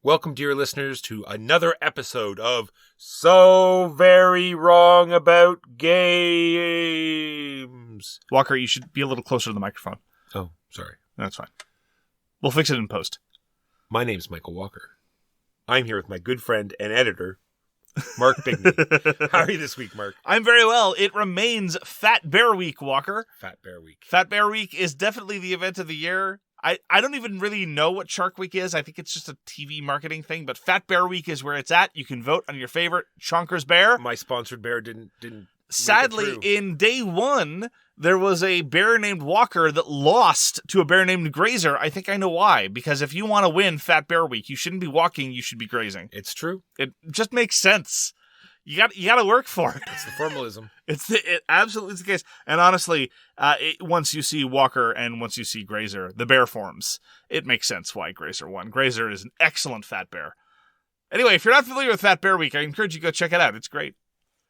Welcome, dear listeners, to another episode of So Very Wrong About Games. Walker, you should be a little closer to the microphone. Oh, sorry. That's fine. We'll fix it in post. My name's Michael Walker. I'm here with my good friend and editor, Mark Bigney. How are you this week, Mark? I'm very well. It remains Fat Bear Week, Walker. Fat Bear Week. Fat Bear Week is definitely the event of the year. I don't even really know what Shark Week is. I think it's just a TV marketing thing, but Fat Bear Week is where it's at. You can vote on your favorite Chonkers bear. My sponsored bear didn't Sadly, in day one, there was a bear named Walker that lost to a bear named Grazer. I think I know why. Because if you want to win Fat Bear Week, you shouldn't be walking, you should be grazing. It's true. It just makes sense. You got to work for it. It's the formalism. It absolutely is the case. And honestly, once you see Walker and once you see Grazer, the bear forms, it makes sense why Grazer won. Grazer is an excellent fat bear. Anyway, if you're not familiar with Fat Bear Week, I encourage you to go check it out. It's great.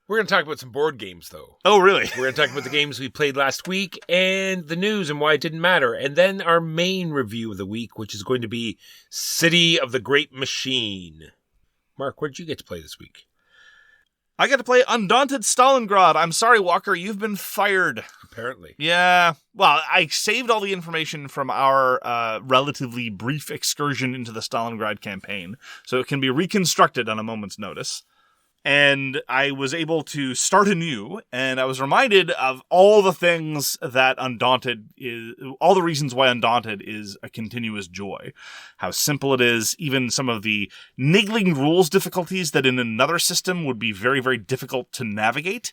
We're going to talk about some board games, though. Oh, really? We're going to talk about the games we played last week and the news and why it didn't matter. And then our main review of the week, which is going to be City of the Great Machine. Mark, what did you get to play this week? I got to play Undaunted Stalingrad. I'm sorry, Walker, you've been fired. Apparently. Yeah. Well, I saved all the information from our relatively brief excursion into the Stalingrad campaign, so it can be reconstructed on a moment's notice. And I was able to start anew, and I was reminded of all the things that Undaunted is, all the reasons why Undaunted is a continuous joy. How simple it is, even some of the niggling rules difficulties that in another system would be very, very difficult to navigate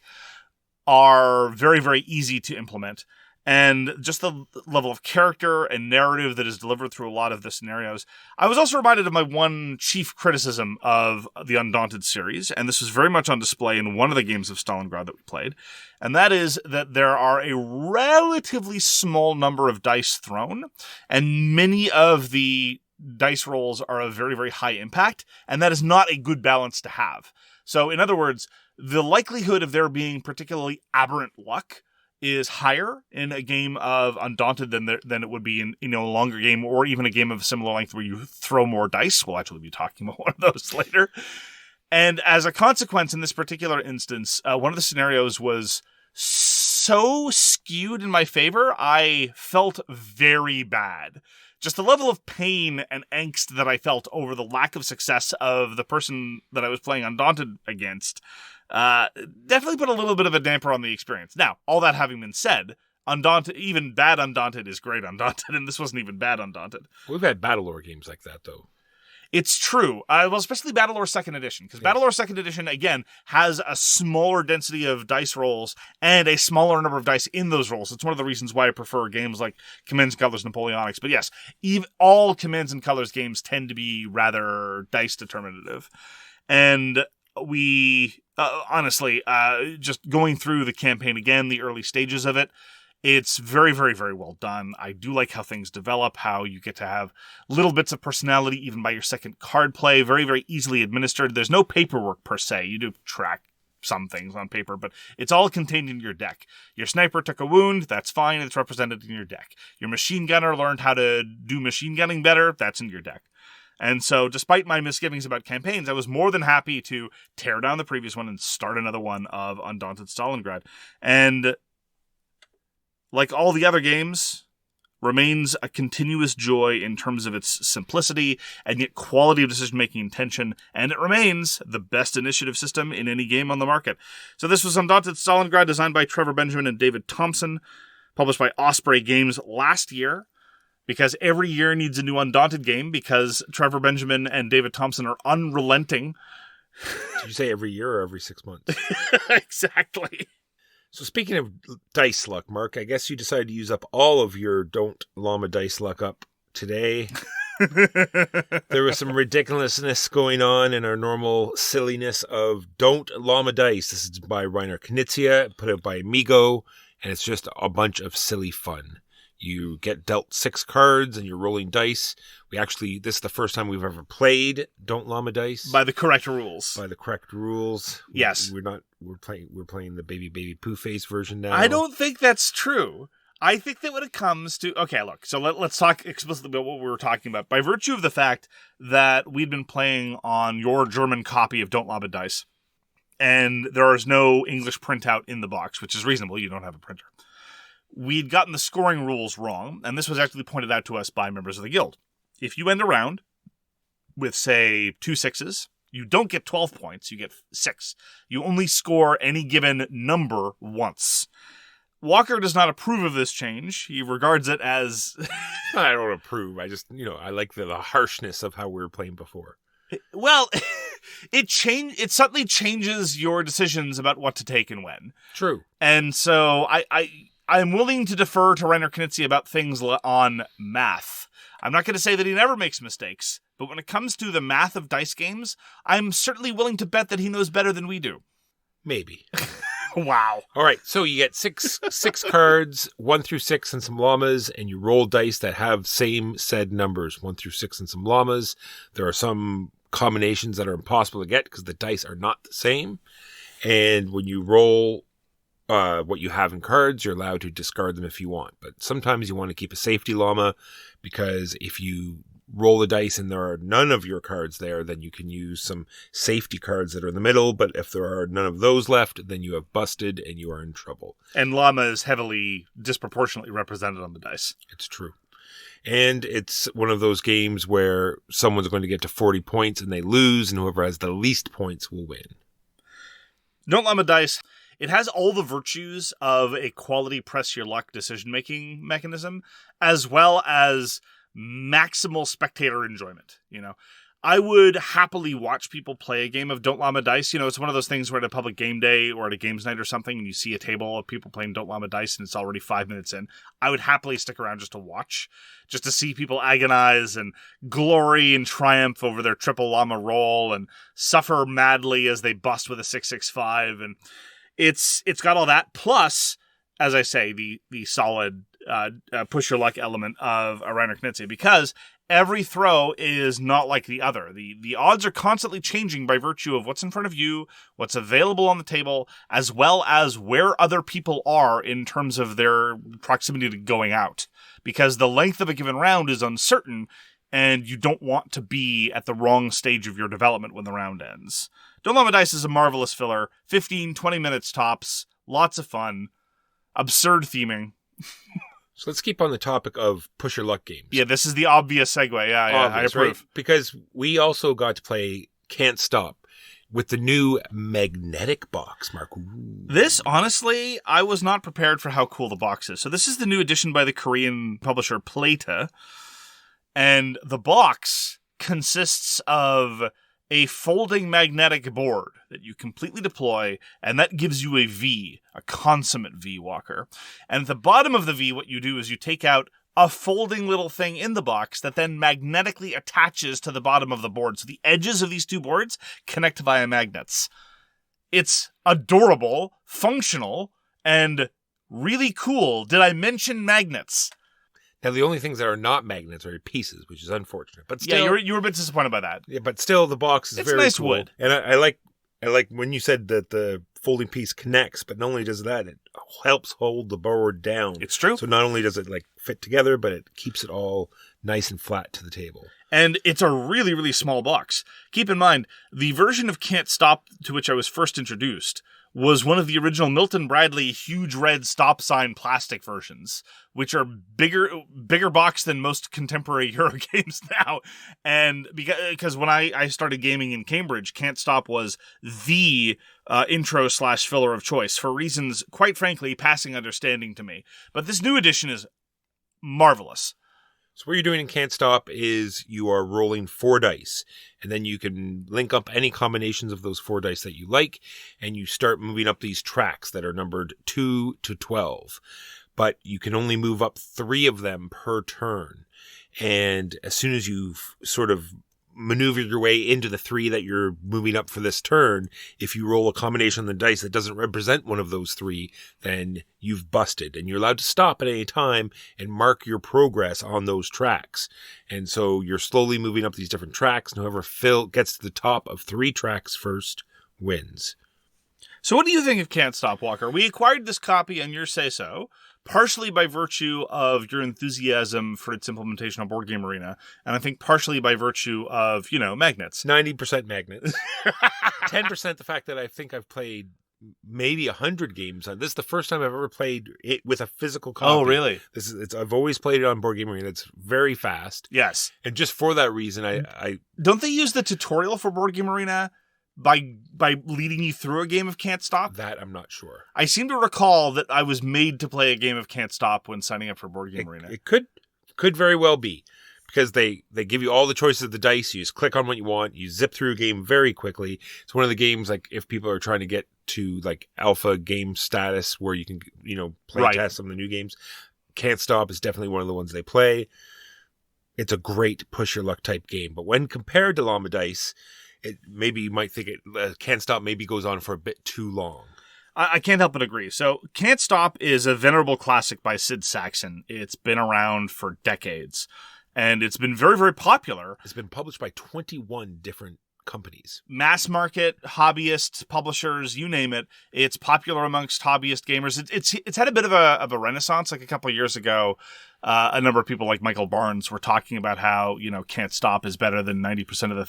are very, very easy to implement. And just the level of character and narrative that is delivered through a lot of the scenarios. I was also reminded of my one chief criticism of the Undaunted series, and this was very much on display in one of the games of Stalingrad that we played, and that is that there are a relatively small number of dice thrown, and many of the dice rolls are of very, very high impact, and that is not a good balance to have. So, in other words, the likelihood of there being particularly aberrant luck is higher in a game of Undaunted than it would be in a longer game or even a game of similar length where you throw more dice. We'll actually be talking about one of those later. And as a consequence, in this particular instance, one of the scenarios was so skewed in my favor, I felt very bad. Just the level of pain and angst that I felt over the lack of success of the person that I was playing Undaunted against definitely put a little bit of a damper on the experience. Now, all that having been said, Undaunted, even bad Undaunted is great Undaunted, and this wasn't even bad Undaunted. We've had Battlelore games like that, though. It's true. Well, especially Battlelore 2nd Edition, because Battlelore 2nd Edition, again, has a smaller density of dice rolls and a smaller number of dice in those rolls. It's one of the reasons why I prefer games like Commands and Colors Napoleonics. But yes, all Commands and Colors games tend to be rather dice determinative. And we, honestly, just going through the campaign again, the early stages of it, it's very, very, very well done. I do like how things develop, how you get to have little bits of personality even by your second card play, very, very easily administered. There's no paperwork per se. You do track some things on paper, but it's all contained in your deck. Your sniper took a wound, that's fine, it's represented in your deck. Your machine gunner learned how to do machine gunning better, that's in your deck. And so, despite my misgivings about campaigns, I was more than happy to tear down the previous one and start another one of Undaunted Stalingrad. And like all the other games, remains a continuous joy in terms of its simplicity and yet quality of decision-making and tension, and it remains the best initiative system in any game on the market. So this was Undaunted Stalingrad, designed by Trevor Benjamin and David Thompson, published by Osprey Games last year. Because every year needs a new Undaunted game, because Trevor Benjamin and David Thompson are unrelenting. Did you say every year or every 6 months? Exactly. So speaking of dice luck, Mark, I guess you decided to use up all of your Don't Llama dice luck up today. There was some ridiculousness going on in our normal silliness of Don't Llama dice. This is by Reiner Knizia, put out by AMIGO, and it's just a bunch of silly fun. You get dealt 6 cards and you're rolling dice. This is the first time we've ever played Don't Llama dice. By the correct rules. By the correct rules. Yes. We're playing the baby poo face version now. I don't think that's true. I think that when it comes to... Okay, look, so let's talk explicitly about what we were talking about. By virtue of the fact that we'd been playing on your German copy of Don't Lob a Dice, and there is no English printout in the box, which is reasonable, you don't have a printer. We'd gotten the scoring rules wrong, and this was actually pointed out to us by members of the guild. If you end a round with, say, 2 6s, you don't get 12 points, you get 6. You only score any given number once. Walker does not approve of this change. He regards it as... I don't approve. I just, I like the harshness of how we were playing before. Well, it suddenly changes your decisions about what to take and when. True. And so I'm willing to defer to Reiner Knizia about things on math. I'm not going to say that he never makes mistakes, but when it comes to the math of dice games, I'm certainly willing to bet that he knows better than we do. Maybe. Wow. All right, so you get six cards, 1 through 6 and some llamas, and you roll dice that have same said numbers, 1 through 6 and some llamas. There are some combinations that are impossible to get because the dice are not the same. And when you roll what you have in cards, you're allowed to discard them if you want. But sometimes you want to keep a safety llama because if you roll the dice and there are none of your cards there, then you can use some safety cards that are in the middle. But if there are none of those left, then you have busted and you are in trouble. And llama is heavily disproportionately represented on the dice. It's true. And it's one of those games where someone's going to get to 40 points and they lose, and whoever has the least points will win. Don't llama dice. It has all the virtues of a quality press your luck decision-making mechanism, as well as maximal spectator enjoyment. I would happily watch people play a game of Don't Llama Dice. It's one of those things where at a public game day or at a games night or something, and you see a table of people playing Don't Llama Dice and it's already 5 minutes in. I would happily stick around just to watch, just to see people agonize and glory and triumph over their triple llama roll and suffer madly as they bust with a 665. And it's got all that. Plus, as I say, the solid push your luck element of a Reiner Knizia, because every throw is not like the other. The odds are constantly changing by virtue of what's in front of you, what's available on the table, as well as where other people are in terms of their proximity to going out. Because the length of a given round is uncertain, and you don't want to be at the wrong stage of your development when the round ends. Don't Llama Dice is a marvelous filler. 15, 20 minutes tops. Lots of fun. Absurd theming. So let's keep on the topic of push your luck games. Yeah, this is the obvious segue. Yeah, Obvious, I approve. Right? Because we also got to play Can't Stop with the new magnetic box, Mark. Ooh. This, honestly, I was not prepared for how cool the box is. So this is the new edition by the Korean publisher Playte. And the box consists of a folding magnetic board that you completely deploy, and that gives you a V, a consummate V, Walker. And at the bottom of the V, what you do is you take out a folding little thing in the box that then magnetically attaches to the bottom of the board. So the edges of these two boards connect via magnets. It's adorable, functional, and really cool. Did I mention magnets? Now, the only things that are not magnets are pieces, which is unfortunate. But still, yeah, you were a bit disappointed by that. Yeah, but still, the box is very nice cool. wood. And I like when you said that the folding piece connects, but not only does that, it helps hold the board down. It's true. So not only does it fit together, but it keeps it all nice and flat to the table. And it's a really, really small box. Keep in mind, the version of Can't Stop to which I was first introduced was one of the original Milton Bradley huge red stop sign plastic versions, which are bigger box than most contemporary Euro games now. And because when I started gaming in Cambridge, Can't Stop was the intro/filler of choice for reasons, quite frankly, passing understanding to me. But this new edition is marvelous. So what you're doing in Can't Stop is you are rolling 4 dice, and then you can link up any combinations of those 4 dice that you like, and you start moving up these tracks that are numbered 2 to 12. But you can only move up 3 of them per turn. And as soon as you've sort of maneuvered your way into the 3 that you're moving up for this turn, if you roll a combination on the dice that doesn't represent one of those 3, then you've busted. And you're allowed to stop at any time and mark your progress on those tracks. And so you're slowly moving up these different tracks, and whoever gets to the top of 3 tracks first wins. So what do you think of Can't Stop, Walker? We acquired this copy on your say-so, partially by virtue of your enthusiasm for its implementation on Board Game Arena, and I think partially by virtue of, magnets. 90% magnets. 10% the fact that I think I've played maybe 100 games on this. Is the first time I've ever played it with a physical copy. Oh, really? I've always played it on Board Game Arena. It's very fast. Yes. And just for that reason, I don't they use the tutorial for Board Game Arena by leading you through a game of Can't Stop? That I'm not sure. I seem to recall that I was made to play a game of Can't Stop when signing up for Board Game Arena. It could very well be, because they give you all the choices of the dice. You just click on what you want. You zip through a game very quickly. It's one of the games, like, if people are trying to get to like alpha game status where you can play test some of the new games, Can't Stop is definitely one of the ones they play. It's a great push your luck type game, but when compared to Llama Dice, maybe you might think Can't Stop maybe goes on for a bit too long. I can't help but agree. So Can't Stop is a venerable classic by Sid Sackson. It's been around for decades, and it's been very, very popular. It's been published by 21 different companies. Mass market, hobbyists, publishers, you name it. It's popular amongst hobbyist gamers. It's had a bit of a renaissance. Like a couple of years ago, a number of people like Michael Barnes were talking about how, Can't Stop is better than 99% of the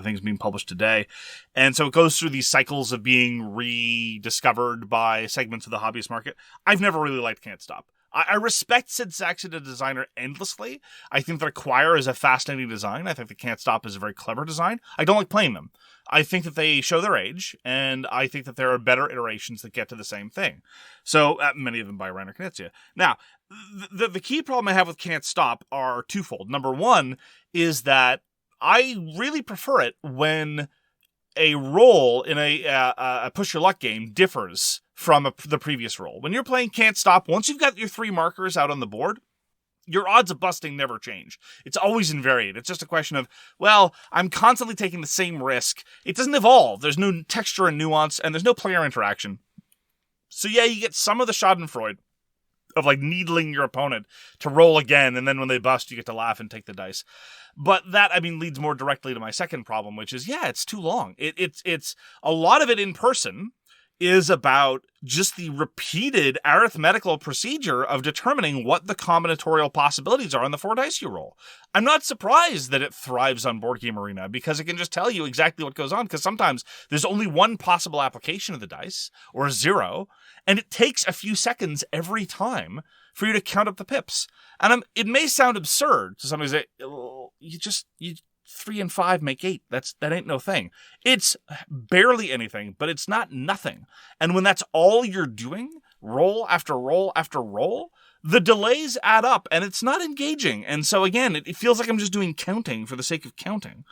things being published today. And so it goes through these cycles of being rediscovered by segments of the hobbyist market. I've never really liked Can't Stop. I respect Sid Sackson, a designer, endlessly. I think that Acquire is a fascinating design. I think that Can't Stop is a very clever design. I don't like playing them. I think that they show their age, and I think that there are better iterations that get to the same thing. So, many of them by Reiner Knizia. Now, the key problem I have with Can't Stop are twofold. Number one is that I really prefer it when a roll in a push your luck game differs from the previous roll. When you're playing Can't Stop, once you've got your 3 markers out on the board, your odds of busting never change. It's always invariant. It's just a question of, well, I'm constantly taking the same risk. It doesn't evolve. There's no texture and nuance, and there's no player interaction. So yeah, you get some of the schadenfreude of like needling your opponent to roll again, and then when they bust, you get to laugh and take the dice. But that, leads more directly to my second problem, which is, it's too long. It's a lot of it in person is about just the repeated arithmetical procedure of determining what the combinatorial possibilities are on the 4 dice you roll. I'm not surprised that it thrives on Board Game Arena, because it can just tell you exactly what goes on, because sometimes there's only one possible application of the dice, or 0, and it takes a few seconds every time for you to count up the pips. And it may sound absurd to somebody say, you 3 and 5 make 8. That ain't no thing. It's barely anything, but it's not nothing. And when that's all you're doing, roll after roll after roll, the delays add up, and it's not engaging. And so again, it feels like I'm just doing counting for the sake of counting.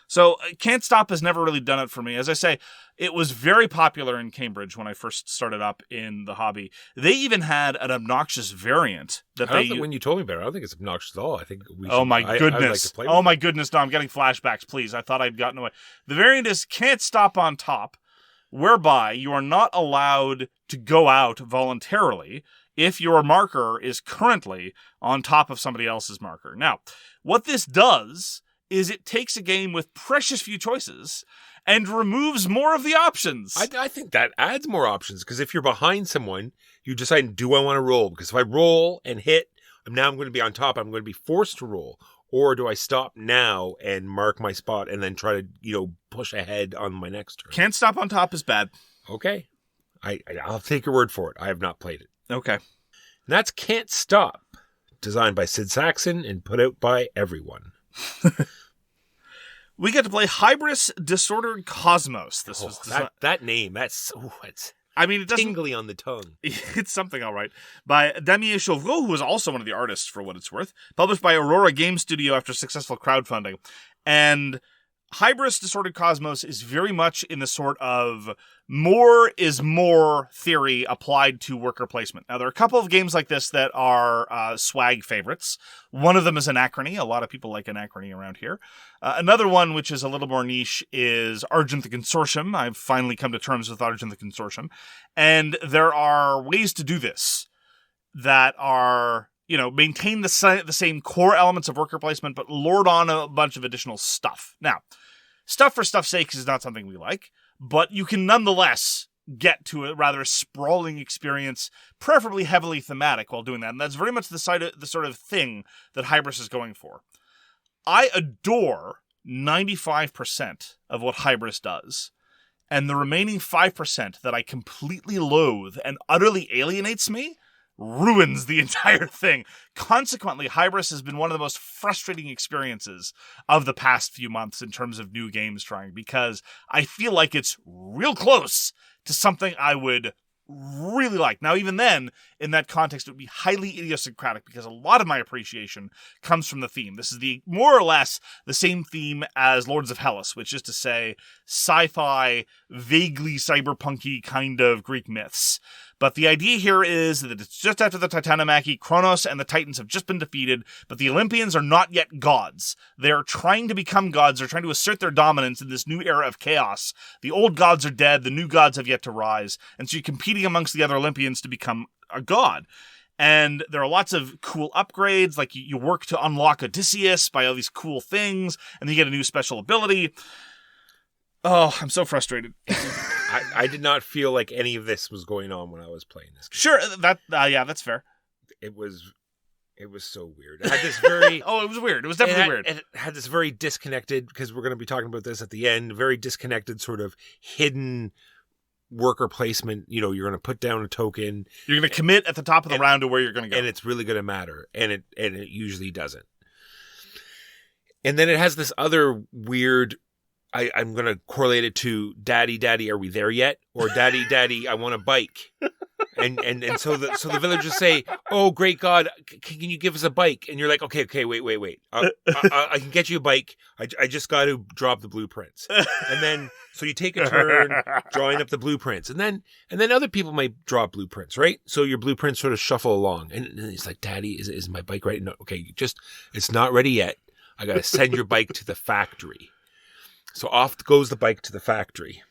So Can't Stop has never really done it for me. As I say, it was very popular in Cambridge when I first started up in the hobby. They even had an obnoxious variant that when you told me about it, I don't think it's obnoxious at all. I think we should, Oh my goodness. I'd like to play with oh my goodness, no, I'm getting flashbacks, please. I thought I'd gotten away. The variant is Can't Stop on top, whereby you are not allowed to go out voluntarily if your marker is currently on top of somebody else's marker. Now, what this does is it takes a game with precious few choices and removes more of the options. I think that adds more options, because if you're behind someone, you decide, do I want to roll? Because if I roll and hit, I'm going to be on top. I'm going to be forced to roll. Or do I stop now and mark my spot and then try to, push ahead on my next turn? Can't Stop on top is bad. Okay. I'll take your word for it. I have not played it. Okay. And that's Can't Stop, designed by Sid Sackson and put out by everyone. We get to play Hybris Disordered Cosmos. This was that name. It's it doesn't tingly on the tongue. It's something, all right. By Damien Chauvreau, who is also one of the artists, for what it's worth. Published by Aurora Game Studio after successful crowdfunding. And Hybris Disordered Cosmos is very much in the sort of more is more theory applied to worker placement. Now, there are a couple of games like this that are swag favorites. One of them is Anachrony. A lot of people like Anachrony around here. Another one, which is a little more niche, is Argent the Consortium. I've finally come to terms with Argent the Consortium. And there are ways to do this that are, maintain the same core elements of worker placement, but lord on a bunch of additional stuff. Now, stuff for stuff's sake is not something we like, but you can nonetheless get to a rather sprawling experience, preferably heavily thematic while doing that. And that's very much the sort of thing that Hybris is going for. I adore 95% of what Hybris does. And the remaining 5% that I completely loathe and utterly alienates me ruins the entire thing. Consequently, Hybris has been one of the most frustrating experiences of the past few months in terms of new games trying, because I feel like it's real close to something I would really like. Now, even then, in that context, it would be highly idiosyncratic because a lot of my appreciation comes from the theme. This is more or less the same theme as Lords of Hellas, which is to say sci-fi, vaguely cyberpunky kind of Greek myths. But the idea here is that it's just after the Titanomachy, Kronos and the Titans have just been defeated, but the Olympians are not yet gods. They're trying to become gods. They're trying to assert their dominance in this new era of chaos. The old gods are dead. The new gods have yet to rise. And so you're competing amongst the other Olympians to become a god. And there are lots of cool upgrades, like you work to unlock Odysseus by all these cool things, and then you get a new special ability. Oh, I'm so frustrated. I did not feel like any of this was going on when I was playing this game. Sure, yeah, that's fair. It was so weird. It had this very... it was weird. It was definitely weird. It had this very disconnected, because we're going to be talking about this at the end, very disconnected sort of hidden worker placement. You know, you're going to put down a token. You're going to commit at the top of the round to where you're going to go. And it's really going to matter. And it usually doesn't. And then it has this other weird... I'm going to correlate it to Daddy, Daddy, are we there yet? Or Daddy, Daddy, I want a bike. And so the villagers say, oh, great God, can you give us a bike? And you're like, okay, wait. I can get you a bike. I just got to drop the blueprints. And then, so you take a turn drawing up the blueprints. And then other people might draw blueprints, right? So your blueprints sort of shuffle along. And it's like, Daddy, is my bike ready? No, okay, it's not ready yet. I got to send your bike to the factory. So off goes the bike to the factory.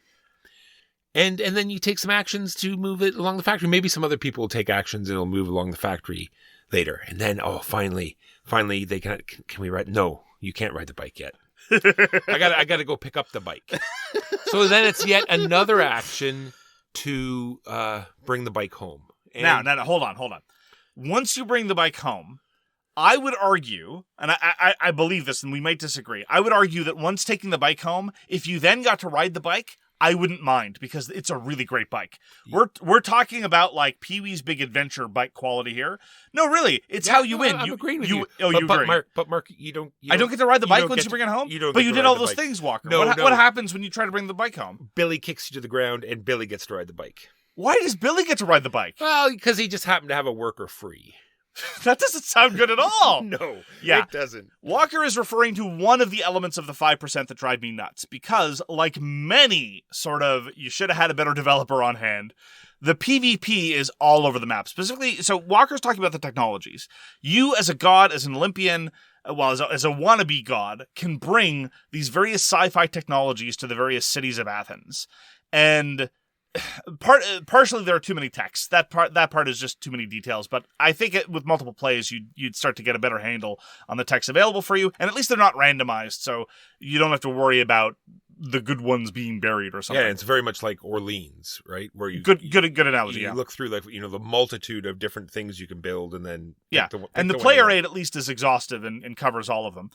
And then you take some actions to move it along the factory. Maybe some other people will take actions and it'll move along the factory later. And then, finally they can we ride? No, you can't ride the bike yet. I got to go pick up the bike. So then it's yet another action to bring the bike home. And now, hold on. Once you bring the bike home, I would argue, and I believe this, and we might disagree, I would argue that once taking the bike home, if you then got to ride the bike, I wouldn't mind, because it's a really great bike. Yeah. We're talking about like Pee-wee's Big Adventure bike quality here. No, really, it's how you win. I'm agreeing with you. Oh, you agree. Mark, you don't. I don't get to ride the bike once you bring it home. But you did all those things, Walker. No, what happens when you try to bring the bike home? Billy kicks you to the ground, and Billy gets to ride the bike. Why does Billy get to ride the bike? Well, because he just happened to have a worker free. That doesn't sound good at all. No, yeah. It doesn't. Walker is referring to one of the elements of the 5% that drive me nuts, because like many sort of, you should have had a better developer on hand, the PvP is all over the map. Specifically, so Walker's talking about the technologies. You as a god, as an Olympian, as a wannabe god, can bring these various sci-fi technologies to the various cities of Athens. And partially there are too many texts. That part is just too many details, but I think with multiple plays you'd start to get a better handle on the texts available for you, and at least they're not randomized, so you don't have to worry about the good ones being buried or something. Yeah, it's very much like Orleans, right? Where you good analogy. You look through the multitude of different things you can build, and then the player aid at least is exhaustive and covers all of them.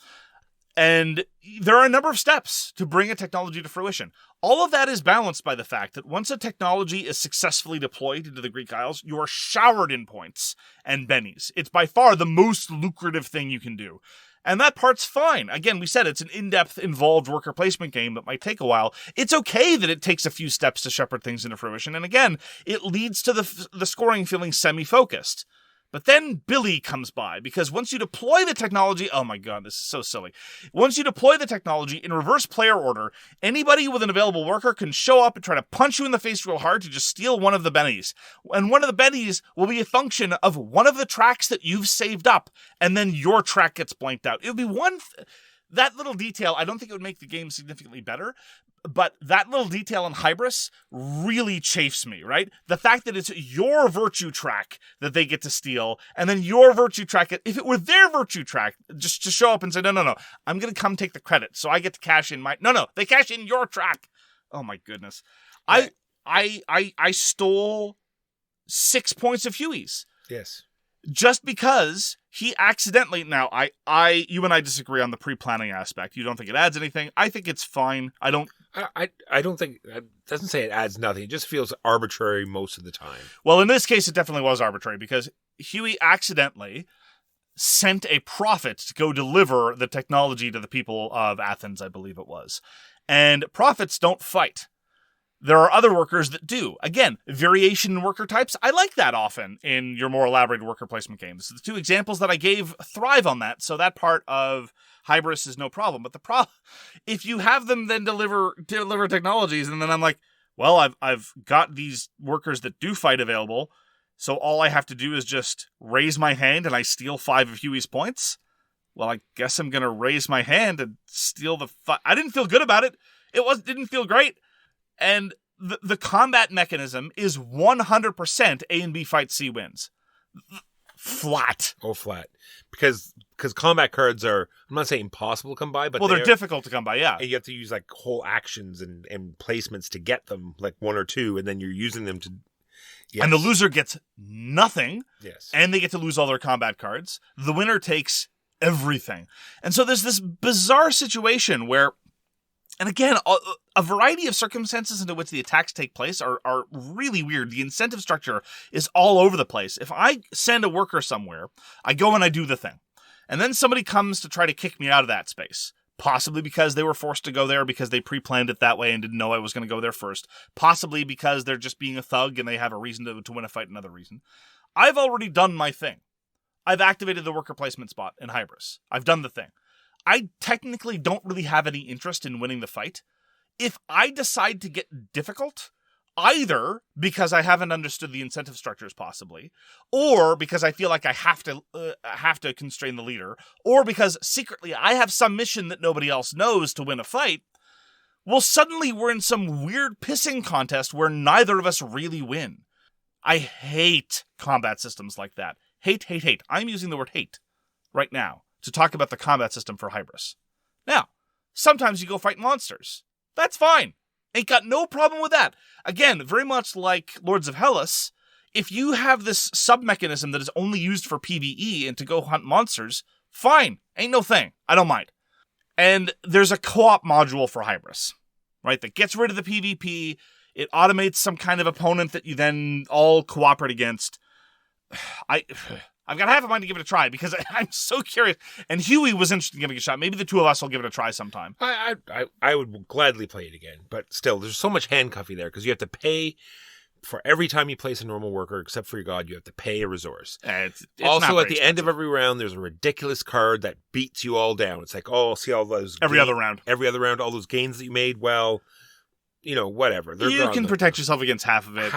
And there are a number of steps to bring a technology to fruition. All of that is balanced by the fact that once a technology is successfully deployed into the Greek Isles, you are showered in points and bennies. It's by far the most lucrative thing you can do. And that part's fine. Again, we said it's an in-depth, involved worker placement game that might take a while. It's okay that it takes a few steps to shepherd things into fruition. And again, it leads to the scoring feeling semi-focused. But then Billy comes by, because once you deploy the technology, oh my god, this is so silly. Once you deploy the technology in reverse player order, anybody with an available worker can show up and try to punch you in the face real hard to just steal one of the bennies. And one of the bennies will be a function of one of the tracks that you've saved up, and then your track gets blanked out. It would be that little detail. I don't think it would make the game significantly better, but that little detail in Hybris really chafes me, right? The fact that it's your virtue track that they get to steal, and then your virtue track, if it were their virtue track, just to show up and say, no, I'm going to come take the credit, so I get to cash in my... No, they cash in your track. Oh my goodness. Right. I stole 6 points of Huey's. Yes. Just because he accidentally... Now, you and I disagree on the pre-planning aspect. You don't think it adds anything. I think it's fine. I don't think... It doesn't say it adds nothing. It just feels arbitrary most of the time. Well, in this case, it definitely was arbitrary because Huey accidentally sent a prophet to go deliver the technology to the people of Athens, I believe it was. And prophets don't fight. There are other workers that do. Again, variation in worker types. I like that often in your more elaborated worker placement games. The 2 examples that I gave thrive on that, so that part of Hybris is no problem. But if you have them then deliver technologies, and then I'm like, well, I've got these workers that do fight available, so all I have to do is just raise my hand and I steal 5 of Huey's points? Well, I guess I'm going to raise my hand and steal the... I didn't feel good about it. Didn't feel great. And the combat mechanism is 100% A and B fight, C wins. Flat. Oh, flat. Because combat cards are, I'm not saying impossible to come by, but they're difficult to come by, yeah. And you have to use like whole actions and placements to get them, like 1 or 2, and then you're using them to... Yes. And the loser gets nothing. Yes. And they get to lose all their combat cards. The winner takes everything. And so there's this bizarre situation where... And again, a variety of circumstances into which the attacks take place are really weird. The incentive structure is all over the place. If I send a worker somewhere, I go and I do the thing. And then somebody comes to try to kick me out of that space. Possibly because they were forced to go there because they pre-planned it that way and didn't know I was going to go there first. Possibly because they're just being a thug and they have a reason to win a fight, another reason. I've already done my thing. I've activated the worker placement spot in Hybris. I've done the thing. I technically don't really have any interest in winning the fight. If I decide to get difficult, either because I haven't understood the incentive structures possibly, or because I feel like I have to constrain the leader, or because secretly I have some mission that nobody else knows to win a fight, well, suddenly we're in some weird pissing contest where neither of us really win. I hate combat systems like that. Hate. I'm using the word hate right now to talk about the combat system for Hybris. Now, sometimes you go fight monsters. That's fine. Ain't got no problem with that. Again, very much like Lords of Hellas, if you have this sub-mechanism that is only used for PvE and to go hunt monsters, fine. Ain't no thing. I don't mind. And there's a co-op module for Hybris, right, that gets rid of the PvP. It automates some kind of opponent that you then all cooperate against. I've got half a mind to give it a try because I'm so curious. And Huey was interested in giving it a shot. Maybe the 2 of us will give it a try sometime. I would gladly play it again. But still, there's so much handcuffy there because you have to pay for every time you place a normal worker, except for your god, you have to pay a resource. It's also, at the end of every round, there's a ridiculous card that beats you all down. It's like, oh, see all those... Every other round, all those gains that you made, well... whatever. You can protect yourself against half of it.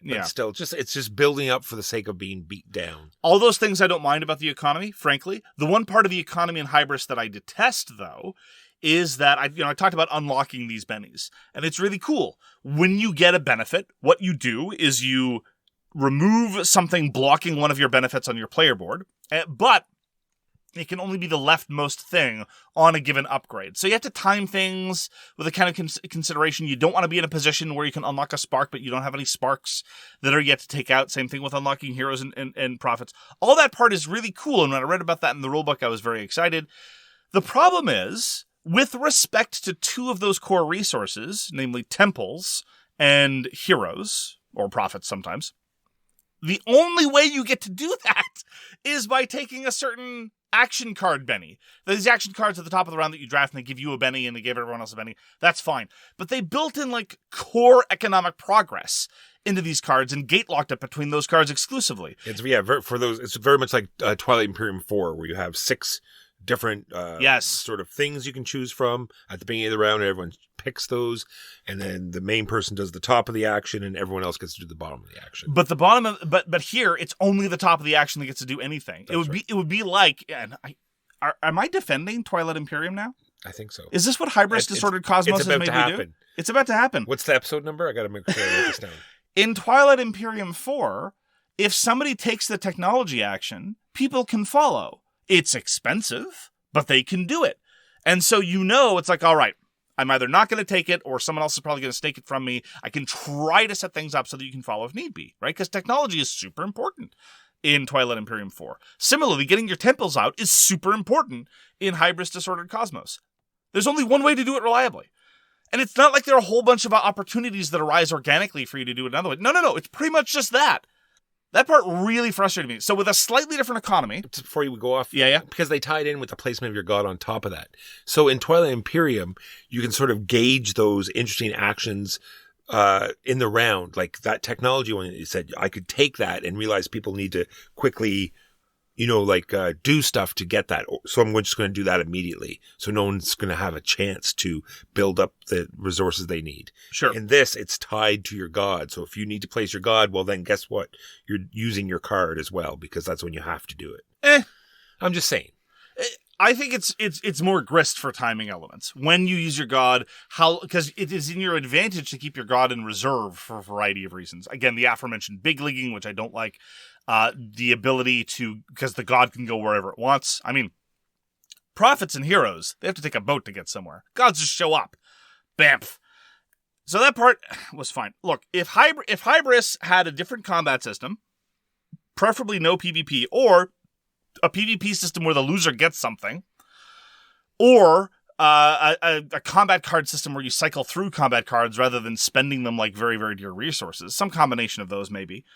But still, it's just building up for the sake of being beat down. All those things I don't mind about the economy, frankly. The one part of the economy in Hybris that I detest, though, is that I talked about unlocking these bennies. And it's really cool. When you get a benefit, what you do is you remove something blocking one of your benefits on your player board, but it can only be the leftmost thing on a given upgrade. So you have to time things with a kind of consideration. You don't want to be in a position where you can unlock a spark, but you don't have any sparks that are yet to take out. Same thing with unlocking heroes and prophets. All that part is really cool, and when I read about that in the rulebook, I was very excited. The problem is, with respect to 2 of those core resources, namely temples and heroes, or prophets sometimes, the only way you get to do that is by taking a certain action card Benny. These action cards at the top of the round that you draft and they give you a Benny and they give everyone else a Benny. That's fine. But they built in like core economic progress into these cards and gate locked it between those cards exclusively. It's very much like Twilight Imperium 4 where you have 6 different sort of things you can choose from at the beginning of the round, and everyone picks those, and then the main person does the top of the action and everyone else gets to do the bottom of the action. But the bottom of but here it's only the top of the action that gets to do anything. That's it would be like, and am I defending Twilight Imperium now? I think so. Is this what Hybris Disordered Cosmos has made me do? It's about to happen. What's the episode number? I got to make sure I write this down. In Twilight Imperium 4, if somebody takes the technology action, people can follow. It's expensive, but they can do it. And so it's like, all right, I'm either not going to take it or someone else is probably going to stake it from me. I can try to set things up so that you can follow if need be, right? Because technology is super important in Twilight Imperium 4. Similarly, getting your temples out is super important in Hybris Disordered Cosmos. There's only one way to do it reliably. And it's not like there are a whole bunch of opportunities that arise organically for you to do it another way. No. It's pretty much just that. That part really frustrated me. So with a slightly different economy... Before you go off... Yeah. Because they tied in with the placement of your god on top of that. So in Twilight Imperium, you can sort of gauge those interesting actions in the round. Like that technology one, you said, I could take that and realize people need to quickly... do stuff to get that. So I'm just going to do that immediately. So no one's going to have a chance to build up the resources they need. Sure. In this, it's tied to your god. So if you need to place your god, well, then guess what? You're using your card as well, because that's when you have to do it. I'm just saying. I think it's more grist for timing elements. When you use your god, because it is in your advantage to keep your god in reserve for a variety of reasons. Again, the aforementioned big leaguing, which I don't like. The ability to, because the god can go wherever it wants. I mean, prophets and heroes, they have to take a boat to get somewhere. Gods just show up. Bamf. So that part was fine. Look, if Hybris had a different combat system, preferably no PvP, or a PvP system where the loser gets something, or a combat card system where you cycle through combat cards rather than spending them like very, very dear resources. Some combination of those, maybe.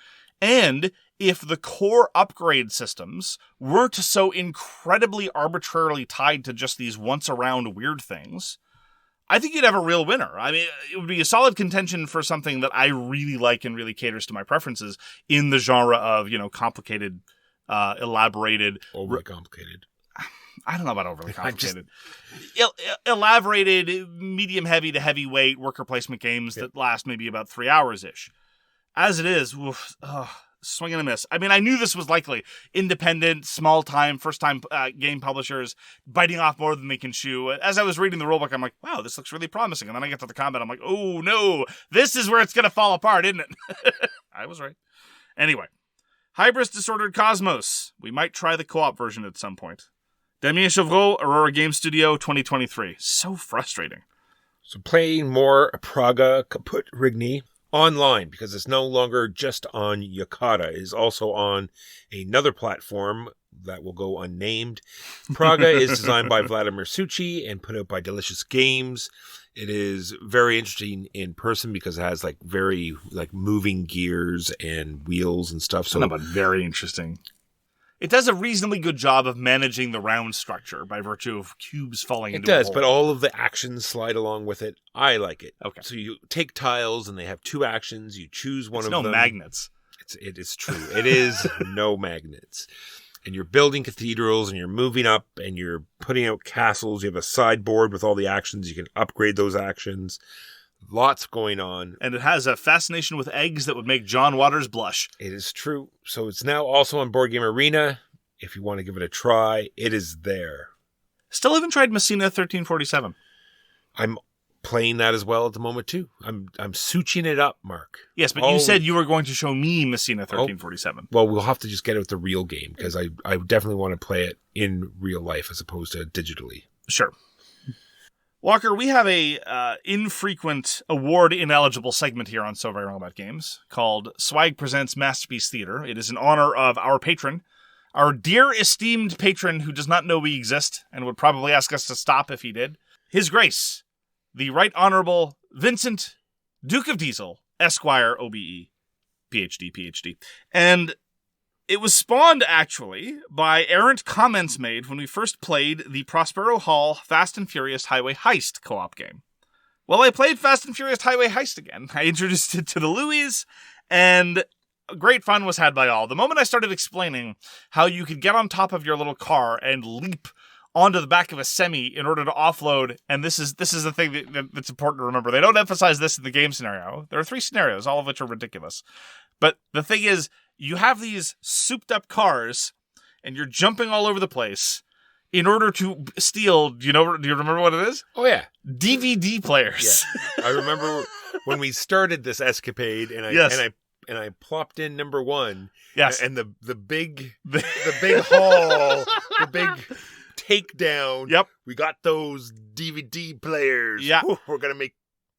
And if the core upgrade systems weren't so incredibly arbitrarily tied to just these once-around weird things, I think you'd have a real winner. I mean, it would be a solid contention for something that I really like and really caters to my preferences in the genre of, complicated, elaborated... Overly complicated. I don't know about overly complicated. Elaborated, medium-heavy to heavyweight worker placement games that last maybe about 3 hours-ish. As it is, swing and a miss. I mean, I knew this was likely. Independent, small-time, first-time game publishers biting off more than they can chew. As I was reading the rulebook, I'm like, wow, this looks really promising. And then I get to the combat, I'm like, oh, no, this is where it's going to fall apart, isn't it? I was right. Anyway, Hybris Disordered Cosmos. We might try the co-op version at some point. Damien Chauvreau, Aurora Game Studio, 2023. So frustrating. So playing more Praga, Caput, Regni. Online, because it's no longer just on Yakata. It is also on another platform that will go unnamed. Praga is designed by Vladimír Suchý and put out by Delicious Games. It is very interesting in person because it has very moving gears and wheels and stuff. So, but very interesting. It does a reasonably good job of managing the round structure by virtue of cubes falling into a hole. It does, but all of the actions slide along with it. I like it. Okay. So you take tiles and they have 2 actions. You choose one of them. No magnets. It is true. It is no magnets. And you're building cathedrals and you're moving up and you're putting out castles. You have a sideboard with all the actions. You can upgrade those actions. Lots going on. And it has a fascination with eggs that would make John Waters blush. It is true. So it's now also on Board Game Arena. If you want to give it a try, it is there. Still haven't tried Messina 1347. I'm playing that as well at the moment too. I'm Suching it up, Mark. Yes, but you said you were going to show me Messina 1347. Well, we'll have to just get out the real game because I definitely want to play it in real life as opposed to digitally. Sure. Walker, we have a infrequent award-ineligible segment here on So Very Wrong About Games called Swag Presents Masterpiece Theater. It is in honor of our patron, our dear esteemed patron who does not know we exist and would probably ask us to stop if he did. His Grace, the Right Honorable Vincent, Duke of Diesel, Esquire, OBE, PhD. And it was spawned, actually, by errant comments made when we first played the Prospero Hall Fast and Furious Highway Heist co-op game. Well, I played Fast and Furious Highway Heist again. I introduced it to the Louis, and great fun was had by all. The moment I started explaining how you could get on top of your little car and leap onto the back of a semi in order to offload, and this is the thing that's important to remember. They don't emphasize this in the game scenario. There are 3 scenarios, all of which are ridiculous. But the thing is, you have these souped-up cars, and you're jumping all over the place in order to steal. Do you remember what it is? Oh yeah, DVD players. Yeah. I remember when we started this escapade, and I plopped in number 1. Yes, and the big hall, the big takedown. Yep. We got those DVD players. Yeah. Ooh, we're going to make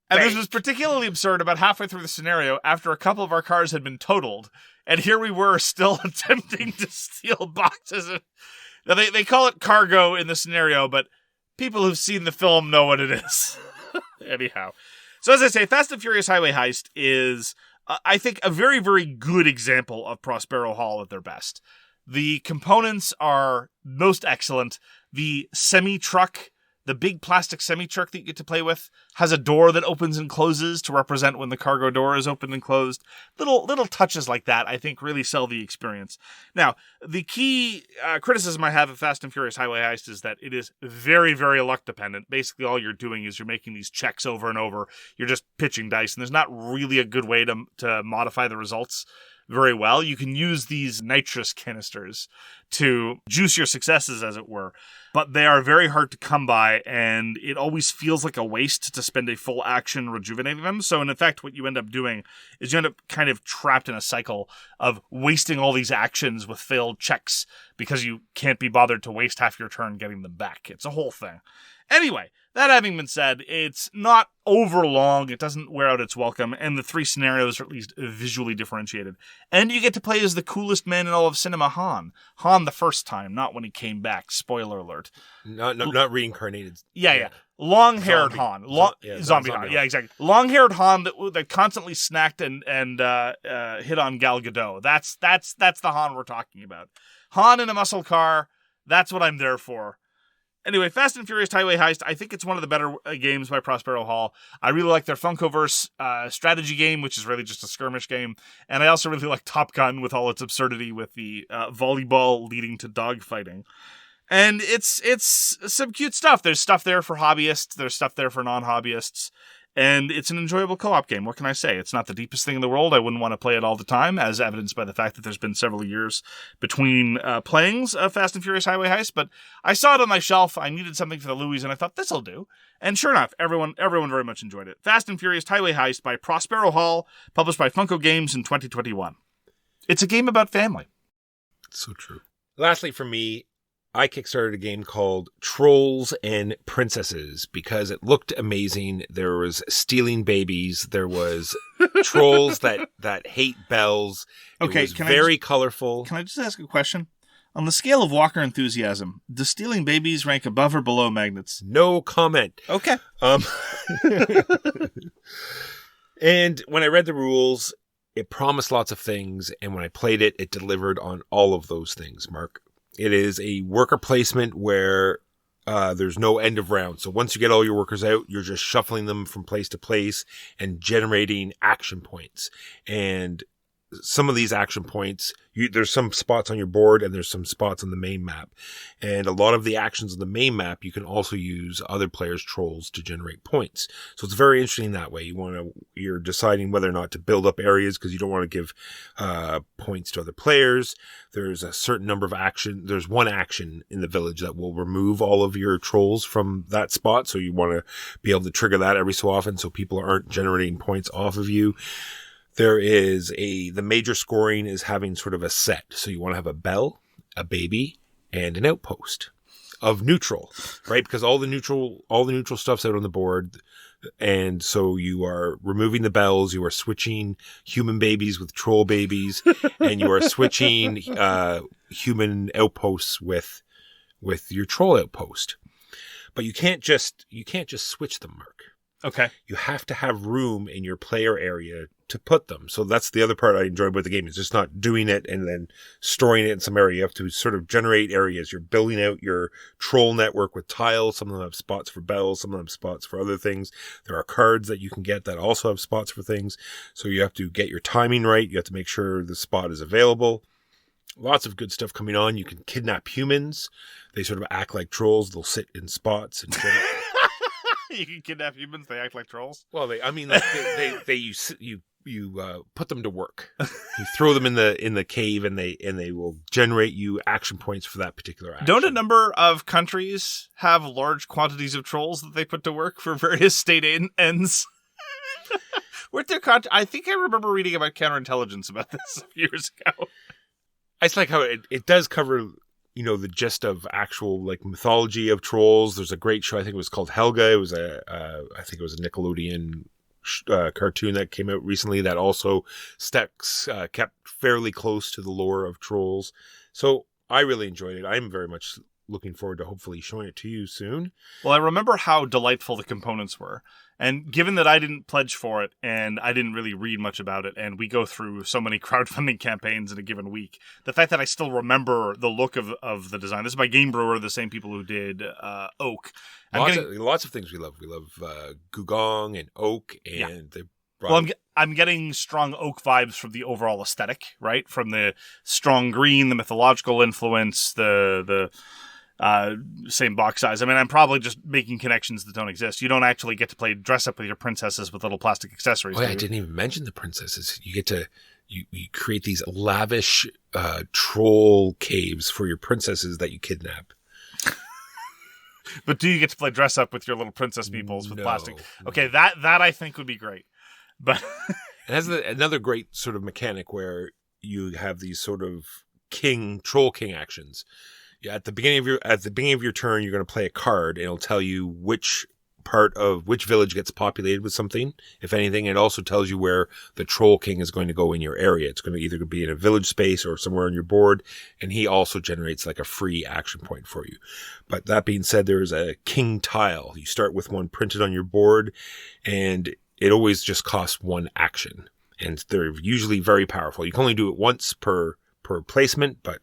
And bank. this was particularly absurd about halfway through the scenario after a couple of our cars had been totaled. And here we were still attempting to steal boxes. Now, they call it cargo in the scenario, but people who've seen the film know what it is. Anyhow. So as I say, Fast and Furious Highway Heist is, I think, a very, very good example of Prospero Hall at their best. The components are most excellent. The semi-truck, the big plastic semi-truck that you get to play with, has a door that opens and closes to represent when the cargo door is opened and closed. Little touches like that, I think, really sell the experience. Now, the key criticism I have of Fast and Furious Highway Heist is that it is very, very luck dependent. Basically, all you're doing is you're making these checks over and over. You're just pitching dice, and there's not really a good way to modify the results very well. You can use these nitrous canisters to juice your successes, as it were, but they are very hard to come by, and it always feels like a waste to spend a full action rejuvenating them. So in effect, what you end up doing is you end up kind of trapped in a cycle of wasting all these actions with failed checks because you can't be bothered to waste half your turn getting them back. It's a whole thing. Anyway, that having been said, it's not over long, it doesn't wear out its welcome, and the three scenarios are at least visually differentiated. And you get to play as the coolest man in all of cinema, Han. Han the first time, not when he came back. Spoiler alert. Not reincarnated. Yeah. Long-haired Zombie. Han. Zombie Han. Han. Yeah, exactly. Long-haired Han that constantly snacked and hit on Gal Gadot. That's the Han we're talking about. Han in a muscle car, that's what I'm there for. Anyway, Fast and Furious Highway Heist, I think it's one of the better games by Prospero Hall. I really like their Funkoverse strategy game, which is really just a skirmish game. And I also really like Top Gun with all its absurdity with the volleyball leading to dogfighting. And it's some cute stuff. There's stuff there for hobbyists. There's stuff there for non-hobbyists. And it's an enjoyable co-op game. What can I say? It's not the deepest thing in the world. I wouldn't want to play it all the time, as evidenced by the fact that there's been several years between playings of Fast and Furious Highway Heist. But I saw it on my shelf. I needed something for the Louis, and I thought, this'll do. And sure enough, everyone very much enjoyed it. Fast and Furious Highway Heist by Prospero Hall, published by Funko Games in 2021. It's a game about family. So true. Lastly, for me, I kickstarted a game called Trolls and Princesses because it looked amazing. There was stealing babies. There was trolls that hate bells. It was very colorful. Can I just ask a question? On the scale of Walker enthusiasm, does stealing babies rank above or below magnets? No comment. Okay. And when I read the rules, it promised lots of things. And when I played it, it delivered on all of those things, Mark. It is a worker placement where there's no end of round. So once you get all your workers out, you're just shuffling them from place to place and generating action points. And some of these action points, there's some spots on your board and there's some spots on the main map. And a lot of the actions on the main map, you can also use other players' trolls to generate points. So it's very interesting that way. You're deciding whether or not to build up areas because you don't want to give points to other players. There's a certain number of action. There's one action in the village that will remove all of your trolls from that spot. So you want to be able to trigger that every so often so people aren't generating points off of you. There is the major scoring is having sort of a set. So you want to have a bell, a baby, and an outpost of neutral, right? Because all the neutral stuff's out on the board. And so you are removing the bells, you are switching human babies with troll babies, and you are switching human outposts with your troll outpost. But you can't just switch them, Mark. Okay. You have to have room in your player area to put them. So that's the other part I enjoy about the game. It's just not doing it and then storing it in some area. You have to sort of generate areas. You're building out your troll network with tiles. Some of them have spots for bells. Some of them have spots for other things. There are cards that you can get that also have spots for things. So you have to get your timing right. You have to make sure the spot is available. Lots of good stuff coming on. You can kidnap humans. They sort of act like trolls. They'll sit in spots and You can kidnap humans. They act like trolls. Well, you put them to work. You throw them in the cave, and they will generate you action points for that particular action. Don't a number of countries have large quantities of trolls that they put to work for various state ends? I think I remember reading about counterintelligence about this a few years ago. I just like how it does cover the gist of actual like mythology of trolls. There's a great show. I think it was called Helga. It was I think it was a Nickelodeon cartoon that came out recently that also kept fairly close to the lore of trolls. So I really enjoyed it. I'm very much looking forward to hopefully showing it to you soon. Well, I remember how delightful the components were. And given that I didn't pledge for it and I didn't really read much about it, and we go through so many crowdfunding campaigns in a given week, the fact that I still remember the look of the design. This is by Game Brewer, the same people who did Oak. Lots of things we love. We love Gugong and Oak, and I'm getting strong Oak vibes from the overall aesthetic, right? From the strong green, the mythological influence, the same box size. I mean, I'm probably just making connections that don't exist. You don't actually get to play dress up with your princesses with little plastic accessories. Oh, yeah, I didn't even mention the princesses. You get to you create these lavish troll caves for your princesses that you kidnap. But do you get to play dress up with your little princess meeples with plastic? Okay, that I think would be great. But it has another great sort of mechanic where you have these sort of troll king actions. At the beginning of your turn, you're going to play a card, and it'll tell you which village gets populated with something, if anything. It also tells you where the troll king is going to go in your area. It's going to either be in a village space or somewhere on your board, and he also generates like a free action point for you. But that being said, there is a king tile. You start with one printed on your board, and it always just costs one action, and they're usually very powerful. You can only do it once per placement, but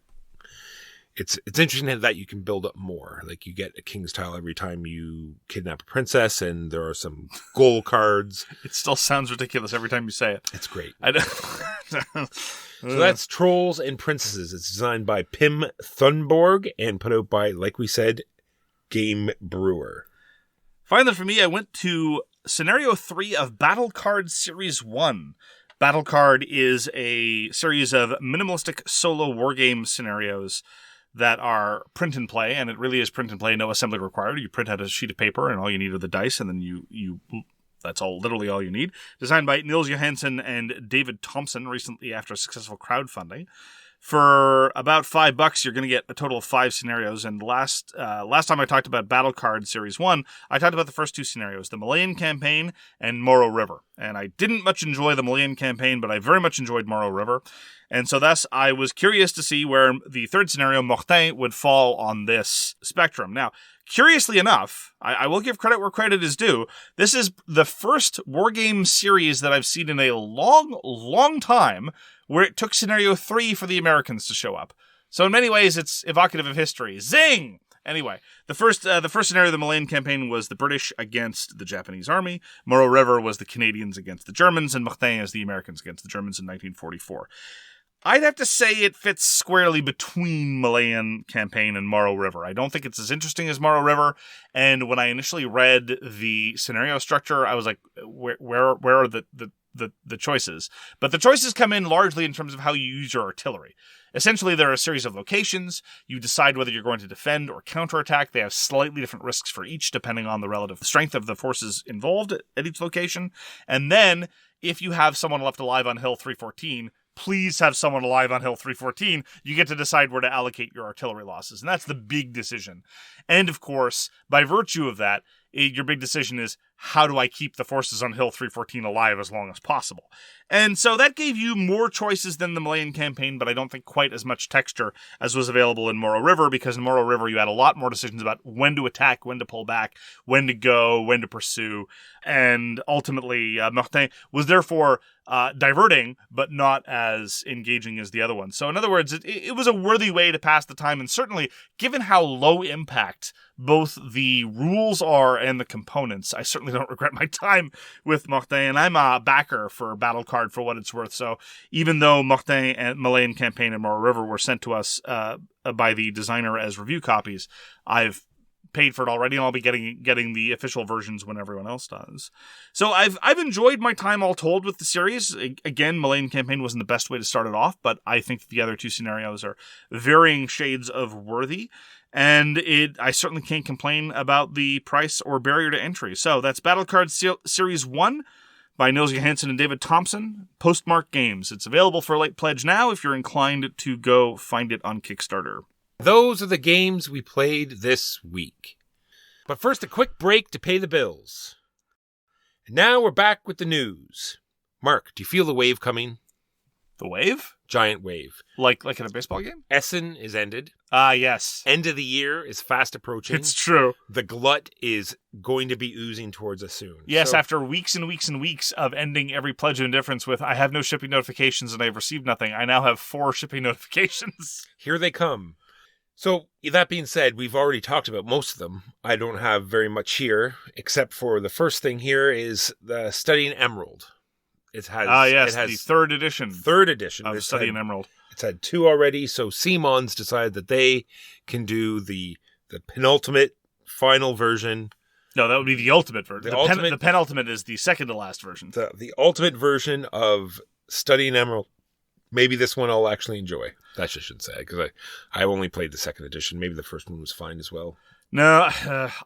it's interesting that you can build up more. Like you get a king's tile every time you kidnap a princess, and there are some goal cards. It still sounds ridiculous every time you say it. It's great. I know. So that's Trolls and Princesses. It's designed by Pim Thunborg and put out by, like we said, Game Brewer. Finally, for me, I went to Scenario 3 of Battle Card Series 1. Battle Card is a series of minimalistic solo wargame scenarios that are print and play, and it really is print and play, no assembly required. You print out a sheet of paper, and all you need are the dice, and then you that's literally all you need. Designed by Nils Johansson and David Thompson, recently after successful crowdfunding. For about $5, you're going to get a total of 5 scenarios. And last time I talked about Battle Card Series 1, I talked about the first 2 scenarios, the Malayan Campaign and Morrow River. And I didn't much enjoy the Malayan Campaign, but I very much enjoyed Morrow River. And so thus, I was curious to see where the third scenario, Mortain, would fall on this spectrum. Now, curiously enough, I will give credit where credit is due. This is the first wargame series that I've seen in a long, long time where it took Scenario 3 for the Americans to show up. So in many ways, it's evocative of history. Zing! Anyway, the first scenario of the Malayan Campaign was the British against the Japanese army. Morrow River was the Canadians against the Germans, and Mortain is the Americans against the Germans in 1944. I'd have to say it fits squarely between Malayan Campaign and Morrow River. I don't think it's as interesting as Morrow River, and when I initially read the scenario structure, I was like, where are the choices? But the choices come in largely in terms of how you use your artillery. Essentially, there are a series of locations. You decide whether you're going to defend or counterattack. They have slightly different risks for each, depending on the relative strength of the forces involved at each location. And then, if you have someone left alive on Hill 314, please have someone alive on Hill 314. You get to decide where to allocate your artillery losses. And that's the big decision. And of course, by virtue of that, your big decision is, how do I keep the forces on Hill 314 alive as long as possible? And so that gave you more choices than the Malayan Campaign, but I don't think quite as much texture as was available in Morrow River, because in Morrow River you had a lot more decisions about when to attack, when to pull back, when to go, when to pursue. And ultimately, Mortain was therefore diverting, but not as engaging as the other one. So in other words, it was a worthy way to pass the time, and certainly, given how low impact both the rules are and the components, I certainly don't regret my time with Mortain, and I'm a backer for Battle Card for what it's worth. So even though Mortain and Malayan Campaign and Morrow River were sent to us by the designer as review copies, I've paid for it already, and I'll be getting the official versions when everyone else does. So I've enjoyed my time all told with the series. Again, Malayan Campaign wasn't the best way to start it off, but I think the other 2 scenarios are varying shades of worthy. And I certainly can't complain about the price or barrier to entry. So that's Battle Card Series 1 by Nils Johansson and David Thompson, Postmark Games. It's available for a late pledge now if you're inclined to go find it on Kickstarter. Those are the games we played this week. But first, a quick break to pay the bills. And now we're back with the news. Mark, do you feel the wave coming? The wave? Giant wave. Like in a baseball game? Essen is ended. Yes. End of the year is fast approaching. It's true. The glut is going to be oozing towards us soon. Yes, after weeks and weeks and weeks of ending every pledge of indifference with, I have no shipping notifications and I've received nothing, I now have 4 shipping notifications. Here they come. So, that being said, we've already talked about most of them. I don't have very much here, except for the first thing here is the Studying Emerald. It has the third edition. Third edition of Studying Emerald. It's had 2 already, so Simon's decided that they can do the penultimate final version. No, that would be the ultimate version. The penultimate is the second to last version. The ultimate version of Studying Emerald. Maybe this one I'll actually enjoy. That I should say, because I only played the second edition. Maybe the first one was fine as well. No,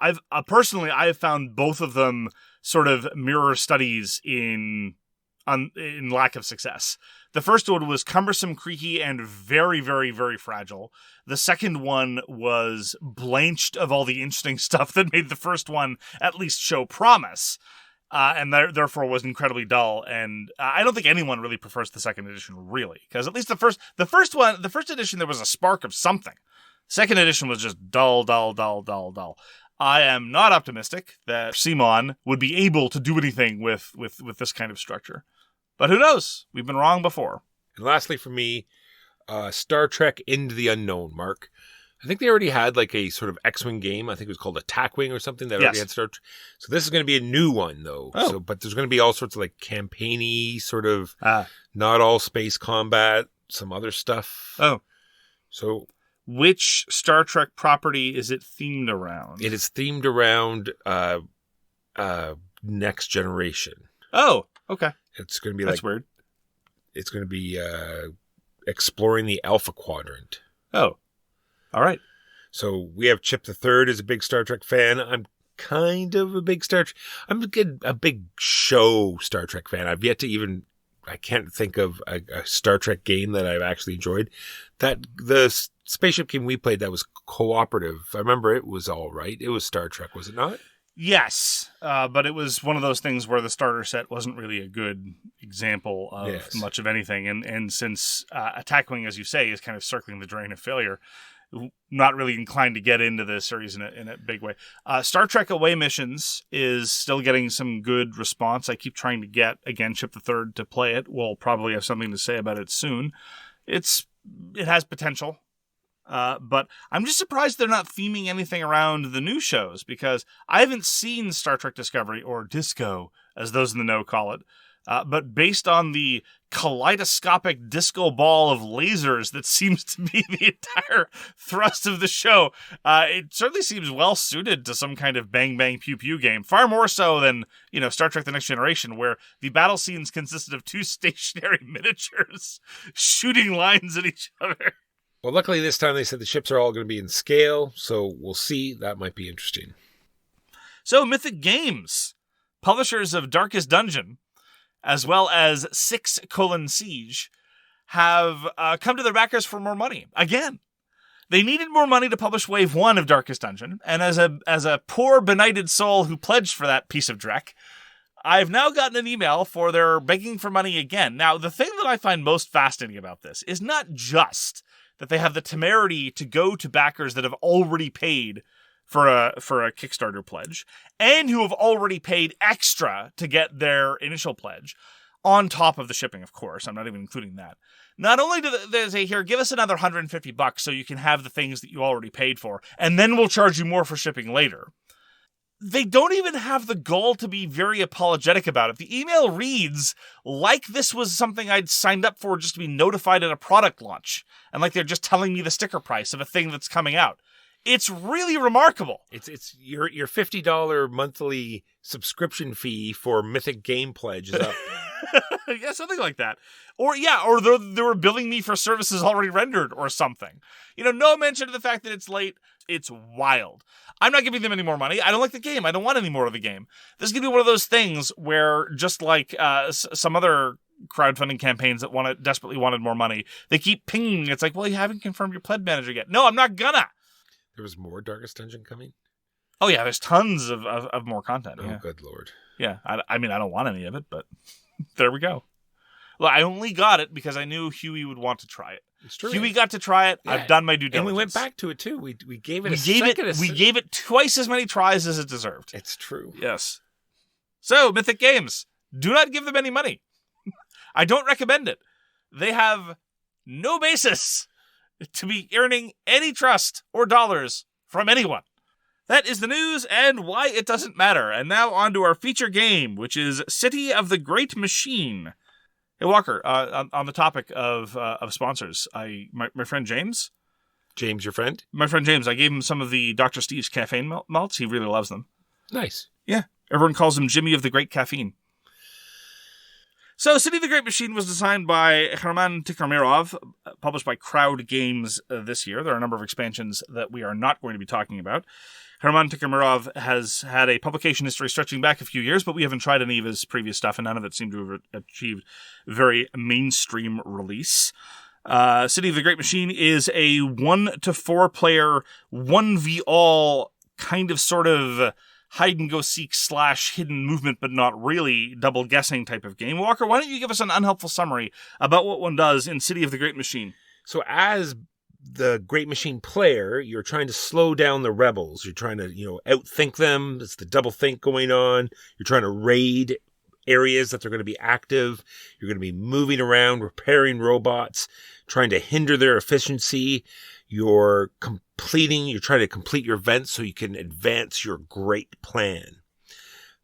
I've personally found both of them sort of mirror studies in lack of success. The first one was cumbersome, creaky, and very, very, very fragile. The second one was blanched of all the interesting stuff that made the first one at least show promise. And therefore was incredibly dull. And I don't think anyone really prefers the second edition, really. Because at least the first edition, there was a spark of something. Second edition was just dull, dull, dull, dull, dull. I am not optimistic that Simon would be able to do anything with this kind of structure. But who knows? We've been wrong before. And lastly for me, Star Trek Into the Unknown, Mark. I think they already had like a sort of X-Wing game. I think it was called Attack Wing or something that already had Star Trek. So this is going to be a new one, though. Oh. But there's going to be all sorts of like campaign-y, sort of not all space combat, some other stuff. Oh. So which Star Trek property is it themed around? It is themed around Next Generation. Oh, okay. It's going to be That's weird. It's going to be exploring the Alpha Quadrant. Oh. All right. So we have Chip the Third is a big Star Trek fan. I'm kind of a big I'm a big show Star Trek fan. I've yet to I can't think of a Star Trek game that I've actually enjoyed. That the spaceship game we played that was cooperative. I remember it was all right. It was Star Trek, was it not? Yes, but it was one of those things where the starter set wasn't really a good example of much of anything. And since Attack Wing, as you say, is kind of circling the drain of failure, not really inclined to get into the series in a big way. Star Trek Away Missions is still getting some good response. I keep trying to get, again, Chip the Third to play it. We'll probably have something to say about it soon. It has potential. But I'm just surprised they're not theming anything around the new shows, because I haven't seen Star Trek Discovery, or Disco, as those in the know call it. But based on the kaleidoscopic disco ball of lasers that seems to be the entire thrust of the show, it certainly seems well suited to some kind of bang bang pew pew game. Far more so than, Star Trek The Next Generation, where the battle scenes consisted of 2 stationary miniatures shooting lines at each other. Well, luckily this time they said the ships are all going to be in scale, so we'll see. That might be interesting. So, Mythic Games, publishers of Darkest Dungeon, as well as 6:Siege, have come to their backers for more money. Again, they needed more money to publish Wave 1 of Darkest Dungeon, and as a poor, benighted soul who pledged for that piece of dreck, I've now gotten an email for their begging for money again. Now, the thing that I find most fascinating about this is not just that they have the temerity to go to backers that have already paid for a Kickstarter pledge, and who have already paid extra to get their initial pledge, on top of the shipping, of course. I'm not even including that. Not only do they say, here, give us another $150 so you can have the things that you already paid for, and then we'll charge you more for shipping later. They don't even have the gall to be very apologetic about it. The email reads like this was something I'd signed up for just to be notified at a product launch, and like they're just telling me the sticker price of a thing that's coming out. It's really remarkable. It's your $50 monthly subscription fee for Mythic Game Pledge is up. Yeah, something like that. Or they were billing me for services already rendered or something. No mention of the fact that it's late. It's wild. I'm not giving them any more money. I don't like the game. I don't want any more of the game. This is going to be one of those things where, just like some other crowdfunding campaigns that desperately wanted more money. They keep pinging. It's like, well, you haven't confirmed your pled manager yet. No, I'm not gonna. There was more Darkest Dungeon coming? Oh, yeah, there's tons of more content. Oh, yeah. good Lord. Yeah, I mean, I don't want any of it, but there we go. Well, I only got it because I knew Huey would want to try it. It's true. Huey got to try it. Yeah. I've done my due diligence. And we went back to it, too. We gave it We gave it twice as many tries as it deserved. It's true. Yes. So, Mythic Games, do not give them any money. I don't recommend it. They have no basis to be earning any trust or dollars from anyone. That is the news and why it doesn't matter. And now on to our feature game, which is City of the Great Machine. Hey, Walker, on the topic of sponsors, my friend James. James, your friend? My friend James, I gave him some of the Dr. Steve's caffeine malts. He really loves them. Nice. Yeah. Everyone calls him Jimmy of the Great Caffeine. So, City of the Great Machine was designed by Herman Tikhomirov, published by Crowd Games this year. There are a number of expansions that we are not going to be talking about. Herman Tikhomirov has had a publication history stretching back a few years, but we haven't tried any of his previous stuff, and none of it seemed to have achieved very mainstream release. City of the Great Machine is a 1 to 4 player, 1v-all kind of sort of hide-and-go-seek / hidden movement, but not really double-guessing type of game. Walker, why don't you give us an unhelpful summary about what one does in City of the Great Machine? So as the Great Machine player, you're trying to slow down the rebels. You're trying to, outthink them. It's the double think going on. You're trying to raid areas that they're going to be active. You're going to be moving around, repairing robots, trying to hinder their efficiency. You're trying to complete your events so you can advance your great plan.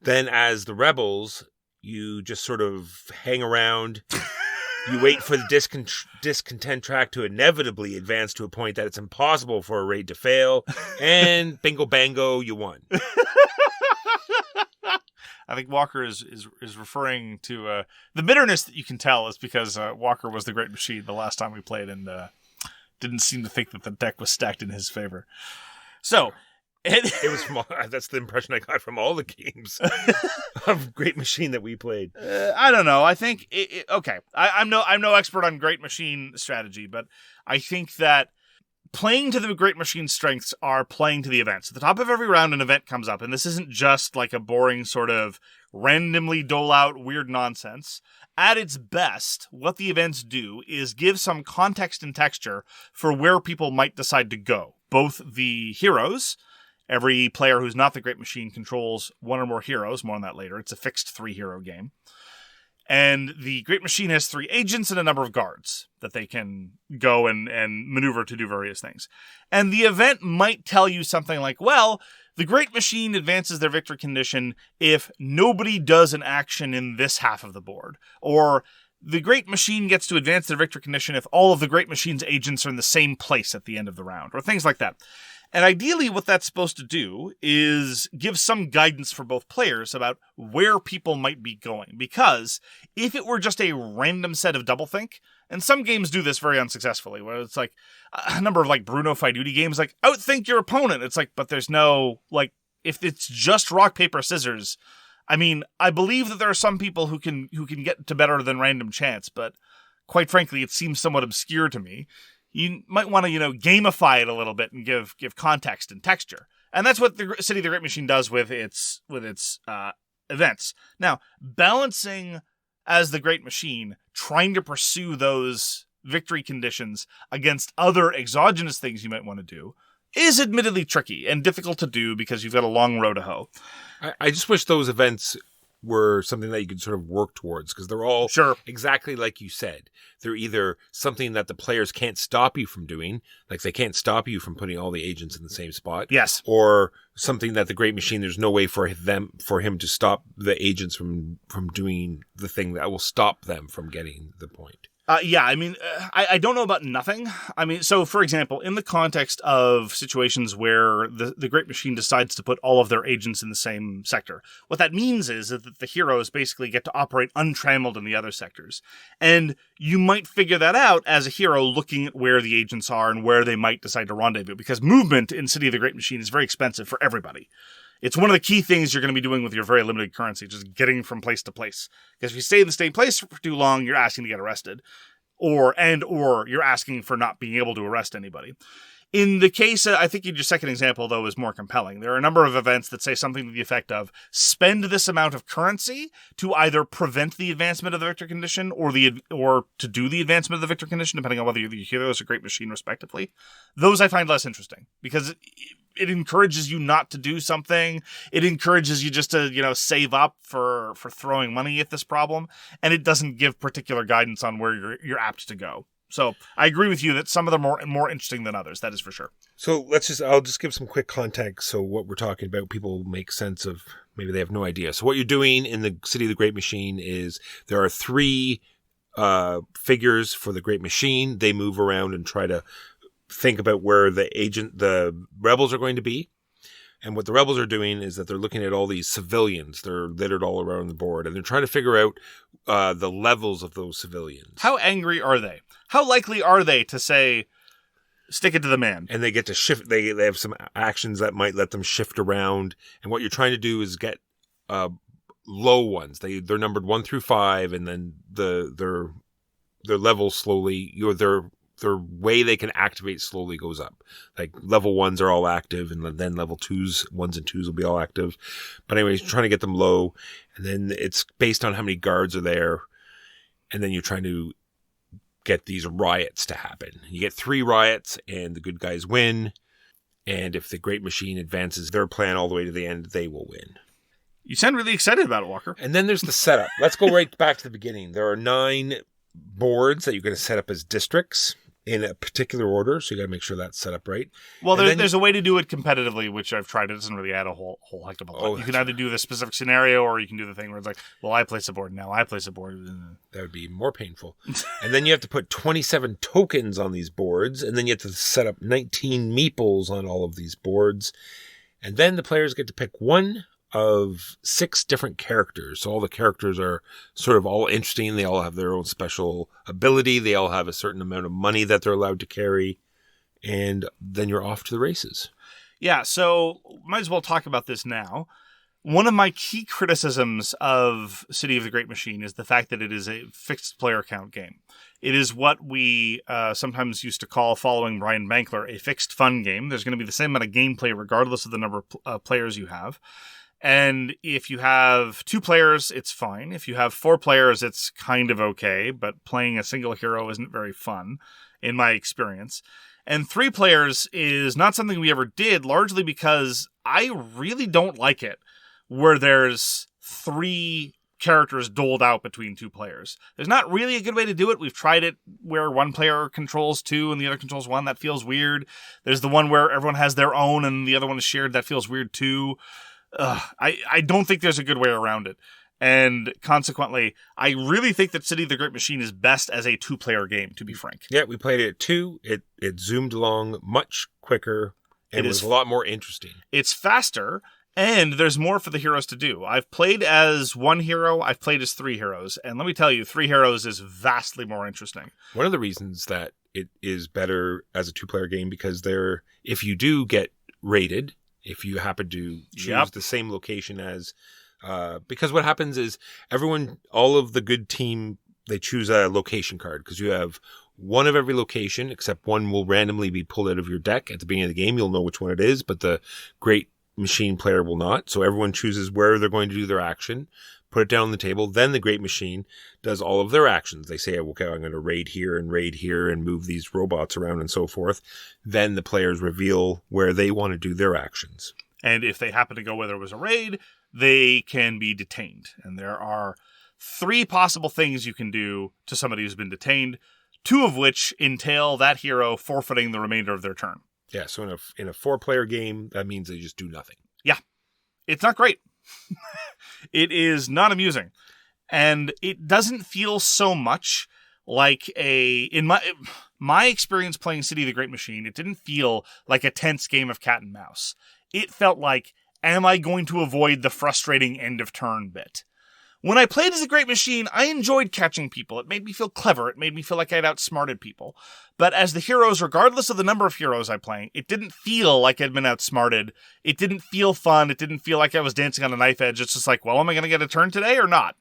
Then as the rebels, you just sort of hang around. You wait for the discontent track to inevitably advance to a point that it's impossible for a raid to fail. And bingo bango, you won. I think Walker is referring to the bitterness that you can tell is because Walker was the Great Machine the last time we played and didn't seem to think that the deck was stacked in his favor. So it was that's the impression I got from all the games of Great Machine that we played. I don't know. I think okay. I'm no expert on Great Machine strategy, but I think that playing to the Great Machine's strengths are playing to the events. At the top of every round, an event comes up, and this isn't just like a boring sort of randomly dole out weird nonsense. At its best, what the events do is give some context and texture for where people might decide to go. Both the heroes, every player who's not the Great Machine controls one or more heroes, more on that later. It's a fixed 3-hero game. And the Great Machine has 3 agents and a number of guards that they can go and maneuver to do various things. And the event might tell you something like, well, the Great Machine advances their victory condition if nobody does an action in this half of the board. Or the Great Machine gets to advance their victory condition if all of the Great Machine's agents are in the same place at the end of the round. Or things like that. And ideally what that's supposed to do is give some guidance for both players about where people might be going. Because if it were just a random set of doublethink, and some games do this very unsuccessfully, where it's like a number of like Bruno Faiduti games, like outthink your opponent. It's like, but there's no, like, if it's just rock, paper, scissors, I mean, I believe that there are some people who can get to better than random chance, but quite frankly, it seems somewhat obscure to me. You might want to, gamify it a little bit and give context and texture. And that's what the City of the Great Machine does with its events. Now, balancing as the Great Machine, trying to pursue those victory conditions against other exogenous things you might want to do is admittedly tricky and difficult to do because you've got a long road to hoe. I just wish those events were something that you could sort of work towards, because they're all exactly like you said. They're either something that the players can't stop you from doing, like they can't stop you from putting all the agents in the same spot. Yes. Or something that the Great Machine, there's no way for him to stop the agents from doing the thing that will stop them from getting the point. I don't know about nothing. I mean, so for example, in the context of situations where the Great Machine decides to put all of their agents in the same sector, what that means is that the heroes basically get to operate untrammeled in the other sectors. And you might figure that out as a hero looking at where the agents are and where they might decide to rendezvous, because movement in City of the Great Machine is very expensive for everybody. It's one of the key things you're going to be doing with your very limited currency, just getting from place to place. Because if you stay in the same place for too long, you're asking to get arrested. Or you're asking for not being able to arrest anybody. In the case, I think your second example, though, is more compelling. There are a number of events that say something to the effect of, spend this amount of currency to either prevent the advancement of the victor condition or to do the advancement of the victor condition, depending on whether you're the hero or a great machine, respectively. Those I find less interesting, because it encourages you not to do something. It encourages you just to, save up for throwing money at this problem, and it doesn't give particular guidance on where you're apt to go. So I agree with you that some of them are more interesting than others. That is for sure. So I'll just give some quick context. So what we're talking about, people make sense of, maybe they have no idea. So what you're doing in the City of the Great Machine is there are 3 figures for the Great Machine. They move around and try to think about where the rebels are going to be. And what the rebels are doing is that they're looking at all these civilians. They're littered all around the board, and they're trying to figure out the levels of those civilians. How angry are they? How likely are they to say, stick it to the man? And they get to shift. They have some actions that might let them shift around. And what you're trying to do is get low ones. They're numbered 1 through 5, and then their levels slowly, their way they can activate slowly goes up. Like level 1s are all active, and then level 1s and 2s will be all active. But anyways, trying to get them low, and then it's based on how many guards are there, and then you're trying to get these riots to happen. You get 3 riots, and the good guys win. And if the Great Machine advances their plan all the way to the end, they will win. You sound really excited about it, Walker. And then there's the setup. Let's go right back to the beginning. There are 9 boards that you're going to set up as districts in a particular order, so you got to make sure that's set up right. Well, there's a way to do it competitively, which I've tried. It doesn't really add a whole heck of a lot. You can either do the specific scenario, or you can do the thing where it's like, well, I place a board, now I place a board. That would be more painful. And then you have to put 27 tokens on these boards, and then you have to set up 19 meeples on all of these boards. And then the players get to pick one of 6 different characters. So all the characters are sort of all interesting. They all have their own special ability. They all have a certain amount of money that they're allowed to carry. And then you're off to the races. Yeah, so might as well talk about this now. One of my key criticisms of City of the Great Machine is the fact that it is a fixed player count game. It is what we sometimes used to call, following Brian Bankler, a fixed fun game. There's going to be the same amount of gameplay regardless of the number of players you have. And if you have 2 players, it's fine. If you have 4 players, it's kind of okay, but playing a single hero isn't very fun, in my experience. And 3 players is not something we ever did, largely because I really don't like it, where there's 3 characters doled out between 2 players. There's not really a good way to do it. We've tried it where one player controls 2 and the other controls 1. That feels weird. There's the one where everyone has their own and the other one is shared. That feels weird too. I don't think there's a good way around it. And consequently, I really think that City of the Great Machine is best as a 2-player game, to be frank. Yeah, we played it at 2. It zoomed along much quicker and was a lot more interesting. It's faster, and there's more for the heroes to do. I've played as 1 hero, I've played as 3 heroes, and let me tell you, 3 heroes is vastly more interesting. One of the reasons that it is better as a 2-player game, because if you do get raided, if you happen to choose the same location as, because what happens is all of the good team, they choose a location card, because you have 1 of every location, except 1 will randomly be pulled out of your deck at the beginning of the game. You'll know which one it is, but the Great Machine player will not. So everyone chooses where they're going to do their action, put it down on the table. Then the Great Machine does all of their actions. They say, okay, I'm going to raid here and move these robots around and so forth. Then the players reveal where they want to do their actions. And if they happen to go where there was a raid, they can be detained. And there are 3 possible things you can do to somebody who's been detained, 2 of which entail that hero forfeiting the remainder of their turn. Yeah, so in a 4-player game, that means they just do nothing. Yeah. It's not great. It is not amusing. And it doesn't feel so much like in my experience playing City of the Great Machine, it didn't feel like a tense game of cat and mouse. It felt like, am I going to avoid the frustrating end of turn bit? When I played as a Great Machine, I enjoyed catching people. It made me feel clever. It made me feel like I'd outsmarted people. But as the heroes, regardless of the number of heroes I'm playing, it didn't feel like I'd been outsmarted. It didn't feel fun. It didn't feel like I was dancing on a knife edge. It's just like, well, am I going to get a turn today or not?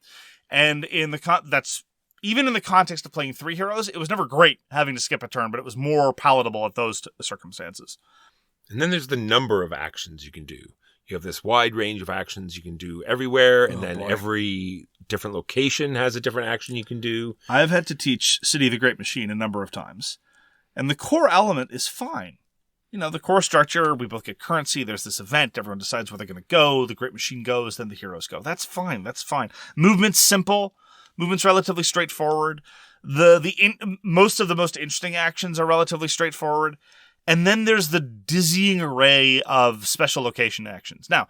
And even in the context of playing 3 heroes, it was never great having to skip a turn, but it was more palatable at those circumstances. And then there's the number of actions you can do. You have this wide range of actions you can do everywhere, and every different location has a different action you can do. I've had to teach City of the Great Machine a number of times, and the core element is fine. You know, the core structure, we both get currency, there's this event, everyone decides where they're going to go, the Great Machine goes, then the heroes go. That's fine. Movement's simple. Movement's relatively straightforward. Most of the most interesting actions are relatively straightforward. And then there's the dizzying array of special location actions. Now,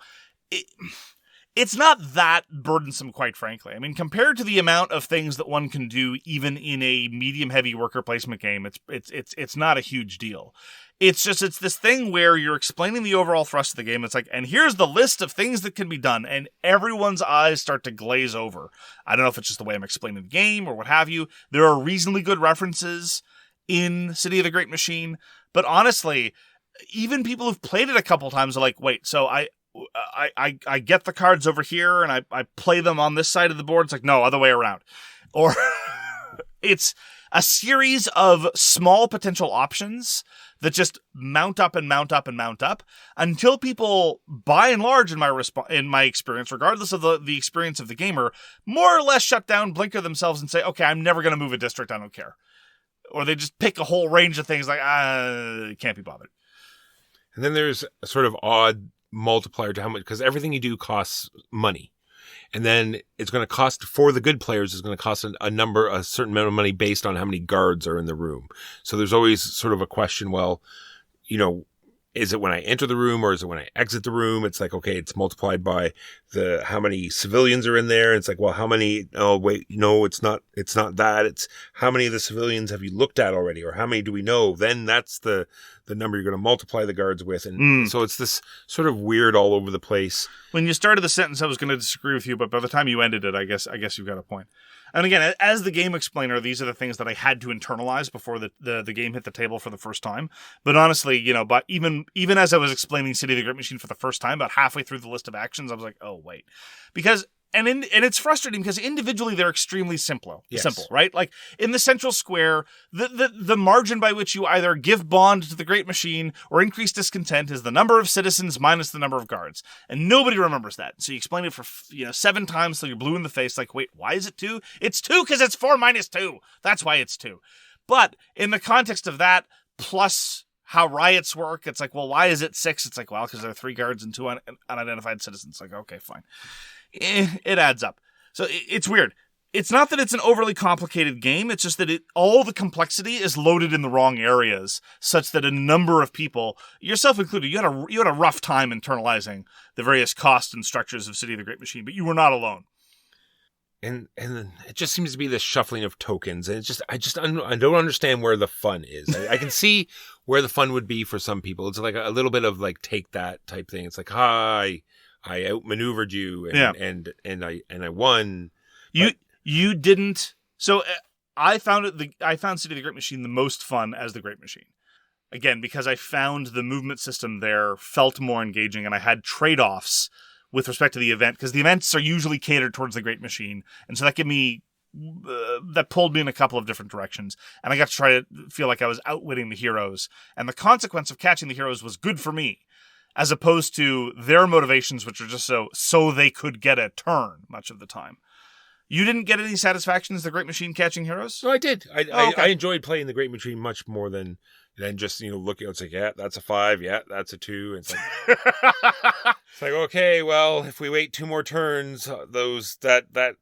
it's not that burdensome, quite frankly. I mean, compared to the amount of things that one can do even in a medium-heavy worker placement game, it's not a huge deal. It's this thing where you're explaining the overall thrust of the game. It's like, and here's the list of things that can be done, and everyone's eyes start to glaze over. I don't know if it's just the way I'm explaining the game or what have you. There are reasonably good references in City of the Great Machine, but honestly, even people who've played it a couple times are like, wait, so I get the cards over here and I play them on this side of the board. It's like, no, other way around. Or it's a series of small potential options that just mount up and mount up and mount up until people, by and large, in my experience, regardless of the experience of the gamer, more or less shut down, blinker themselves and say, okay, I'm never going to move a district. I don't care. Or they just pick a whole range of things like, can't be bothered. And then there's a sort of odd multiplier to how much, because everything you do costs money. And then it's going to cost, for the good players, it's going to cost a certain amount of money based on how many guards are in the room. So there's always sort of a question, well, you know, is it when I enter the room or is it when I exit the room? It's like, okay, it's multiplied by how many civilians are in there. It's like, well, how many, oh, wait, no, it's not that. It's how many of the civilians have you looked at already? Or how many do we know? Then that's the number you're going to multiply the guards with. And so it's this sort of weird all over the place. When you started the sentence, I was going to disagree with you, but by the time you ended it, I guess you've got a point. And again, as the game explainer, these are the things that I had to internalize before the game hit the table for the first time. But honestly, you know, but even as I was explaining City of the Great Machine for the first time, about halfway through the list of actions, I was like, oh, wait. Because... And it's frustrating because individually they're extremely simple, right? Like in the central square, the margin by which you either give bond to the Great Machine or increase discontent is the number of citizens minus the number of guards, and nobody remembers that. So you explain it for 7 times till you're blue in the face. Like, wait, why is it 2? It's 2 because it's 4 minus 2. That's why it's 2. But in the context of that, plus how riots work, it's like, well, why is it 6? It's like, well, because there are 3 guards and 2 unidentified citizens. Like, okay, fine. It adds up. So it's weird. It's not that it's an overly complicated game. It's just that all the complexity is loaded in the wrong areas, such that a number of people, yourself included, you had a rough time internalizing the various costs and structures of City of the Great Machine, but you were not alone. And it just seems to be this shuffling of tokens, and it's just I don't understand where the fun is. I can see where the fun would be for some people. It's like a little bit of like take that type thing. It's like, hi, I outmaneuvered you, and I won. You didn't. So I found City of the Great Machine the most fun as the Great Machine. Again, because I found the movement system there felt more engaging, and I had trade-offs with respect to the event, because the events are usually catered towards the Great Machine, and so that pulled me in a couple of different directions, and I got to try to feel like I was outwitting the heroes, and the consequence of catching the heroes was good for me, as opposed to their motivations, which are just so they could get a turn much of the time. You didn't get any satisfaction as the Great Machine catching heroes? No, I did. I enjoyed playing the Great Machine much more than just looking. It's like, yeah, that's a 5. Yeah, that's a 2. It's like, it's like, okay, well, if we wait 2 more turns, that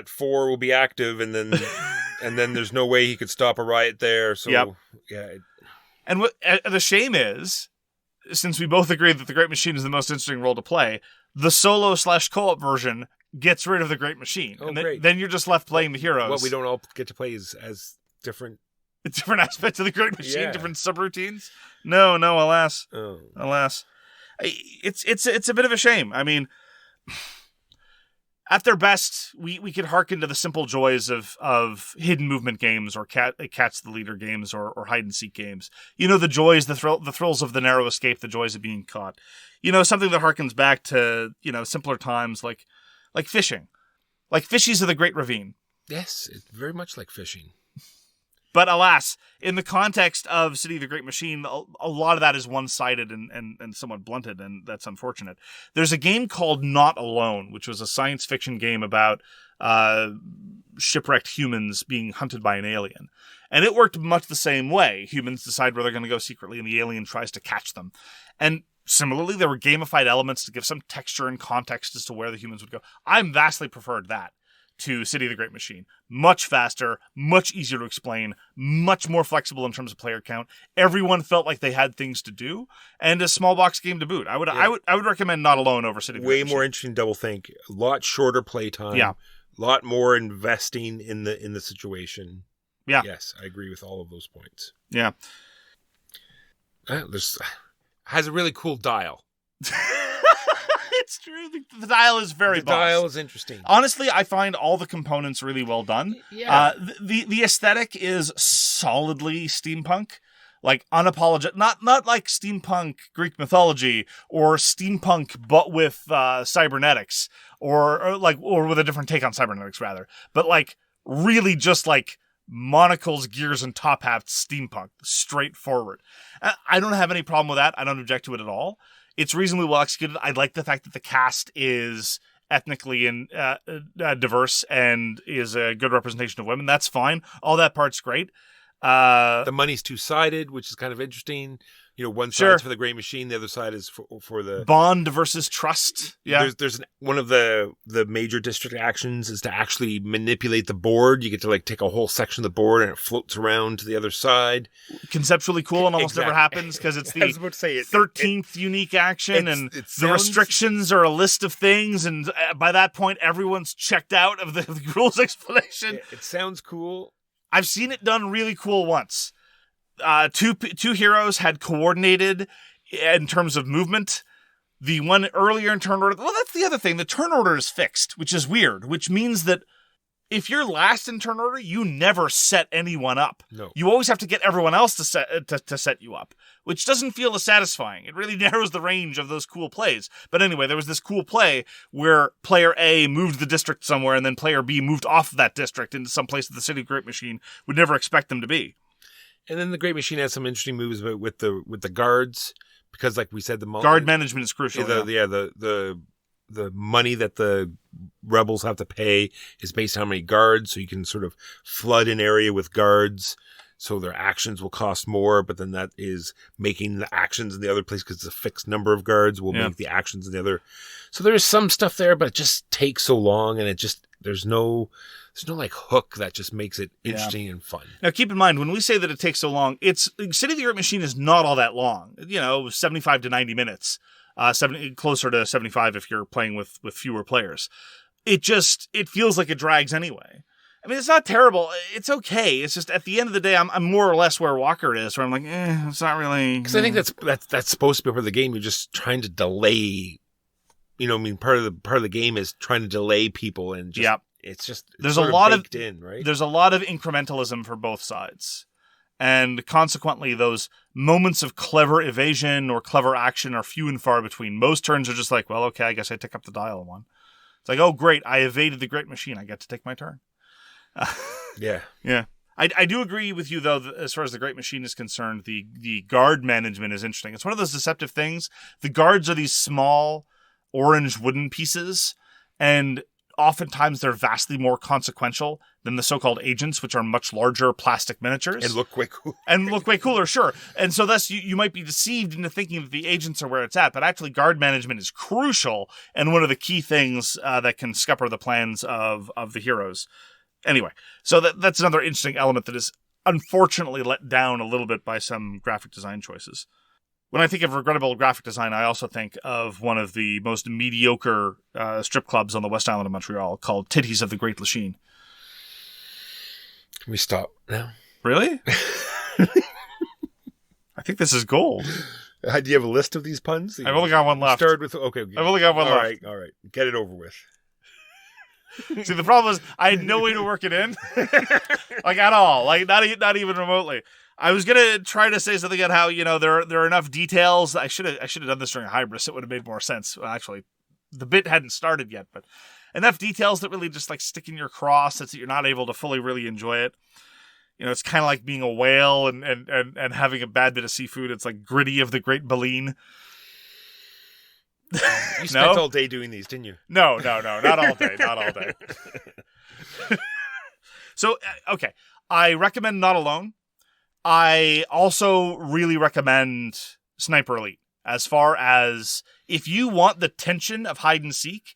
4 will be active, and then there's no way he could stop a riot there. So yeah. And what the shame is, since we both agree that the Great Machine is the most interesting role to play, the solo/co-op version gets rid of the Great Machine. Oh, and great. Then you're just left playing the heroes. What we don't all get to play as different aspects of the Great Machine, different subroutines. No, alas. Oh. Alas. It's a bit of a shame. I mean, At their best, we could hearken to the simple joys of hidden movement games or catch the leader games or hide and seek games. The joys, the thrills of the narrow escape, the joys of being caught. Something that harkens back to, simpler times like fishing. Like Fishies of the Great Ravine. Yes, it's very much like fishing. But alas, in the context of City of the Great Machine, a lot of that is one-sided and somewhat blunted, and that's unfortunate. There's a game called Not Alone, which was a science fiction game about shipwrecked humans being hunted by an alien. And it worked much the same way. Humans decide where they're going to go secretly, and the alien tries to catch them. And similarly, there were gamified elements to give some texture and context as to where the humans would go. I vastly preferred that to City of the Great Machine. Much faster, much easier to explain, much more flexible in terms of player count. Everyone felt like they had things to do, and a small box game to boot. I would recommend Not Alone over City of the Great Machine. Way more interesting double think. A lot shorter playtime. Yeah. A lot more investing in the situation. Yeah. Yes, I agree with all of those points. Yeah. Has a really cool dial. It's true. The dial is very boss. The dial is interesting. Honestly, I find all the components really well done. Yeah. The aesthetic is solidly steampunk. Like unapologetic, not like steampunk Greek mythology or steampunk but with cybernetics or with a different take on cybernetics rather. But like really just like monocles, gears, and top hats steampunk, straightforward. I don't have any problem with that. I don't object to it at all. It's reasonably well executed. I like the fact that the cast is ethnically and diverse and is a good representation of women. That's fine. All that part's great. The money's two-sided, which is kind of interesting. One side's for the Great Machine, the other side is for the bond versus trust. Yeah, there's one of the major district actions is to actually manipulate the board. You get to take a whole section of the board and it floats around to the other side. Conceptually cool and almost never happens because it's the 13th unique action, and the restrictions are a list of things, and by that point everyone's checked out of the rules explanation. It sounds cool. I've seen it done really cool once. Two heroes had coordinated in terms of movement. The one earlier in turn order, well, that's the other thing. The turn order is fixed, which is weird, which means that if you're last in turn order, you never set anyone up. No. You always have to get everyone else to set you up, which doesn't feel as satisfying. It really narrows the range of those cool plays. But anyway, there was this cool play where player A moved the district somewhere, and then player B moved off of that district into some place that the City of Great Machine would never expect them to be. And then the Great Machine has some interesting moves with the guards, because like we said, the guard management is crucial. The money that the rebels have to pay is based on how many guards, so you can sort of flood an area with guards, so their actions will cost more, but then that is making the actions in the other place, because it's a fixed number of guards will make the actions in the other. So there's some stuff there, but it just takes so long, and there's no hook that just makes it interesting and fun. Now, keep in mind, when we say that it takes so long, City of the Great Machine is not all that long. 75 to 90 minutes. Closer to 75 if you're playing with fewer players. It feels like it drags anyway. I mean, it's not terrible. It's okay. It's just at the end of the day, I'm more or less where Walker is, where I'm like, it's not really. Because I think that's supposed to be part of the game. You're just trying to delay. Part of the game is trying to delay people, and just, it's there's a lot of right? There's a lot of incrementalism for both sides. And consequently, those moments of clever evasion or clever action are few and far between. Most turns are just like, well, okay, I guess I tick up the dial one. It's like, oh, great, I evaded the Great Machine. I get to take my turn. Yeah. I do agree with you, though, that as far as the Great Machine is concerned, the guard management is interesting. It's one of those deceptive things. The guards are these small orange wooden pieces, and oftentimes they're vastly more consequential than the so-called agents, which are much larger plastic miniatures. And look way cool. And look way cooler, sure. And so thus you might be deceived into thinking that the agents are where it's at, but actually guard management is crucial and one of the key things that can scupper the plans of the heroes. Anyway, so that's another interesting element that is unfortunately let down a little bit by some graphic design choices. When I think of regrettable graphic design, I also think of one of the most mediocre strip clubs on the West Island of Montreal called Titties of the Great Lachine. Can we stop now? Really? I think this is gold. Do you have a list of these puns? I've only got one left. Started with okay. I've only got one left. All right. Get it over with. See, the problem is I had no way to work it in, like at all, like not even remotely. I was gonna try to say something about how there are enough details. I should have done this during Hybris. It would have made more sense. Well, actually, the bit hadn't started yet, but enough details that really just like stick in your craw, so that you're not able to fully really enjoy it. It's kind of like being a whale and having a bad bit of seafood. It's like Gritty of the Great Baleen. You spent all day doing these, didn't you? No, not all day, not all day. So, okay, I recommend Not Alone. I also really recommend Sniper Elite. As far as if you want the tension of hide and seek,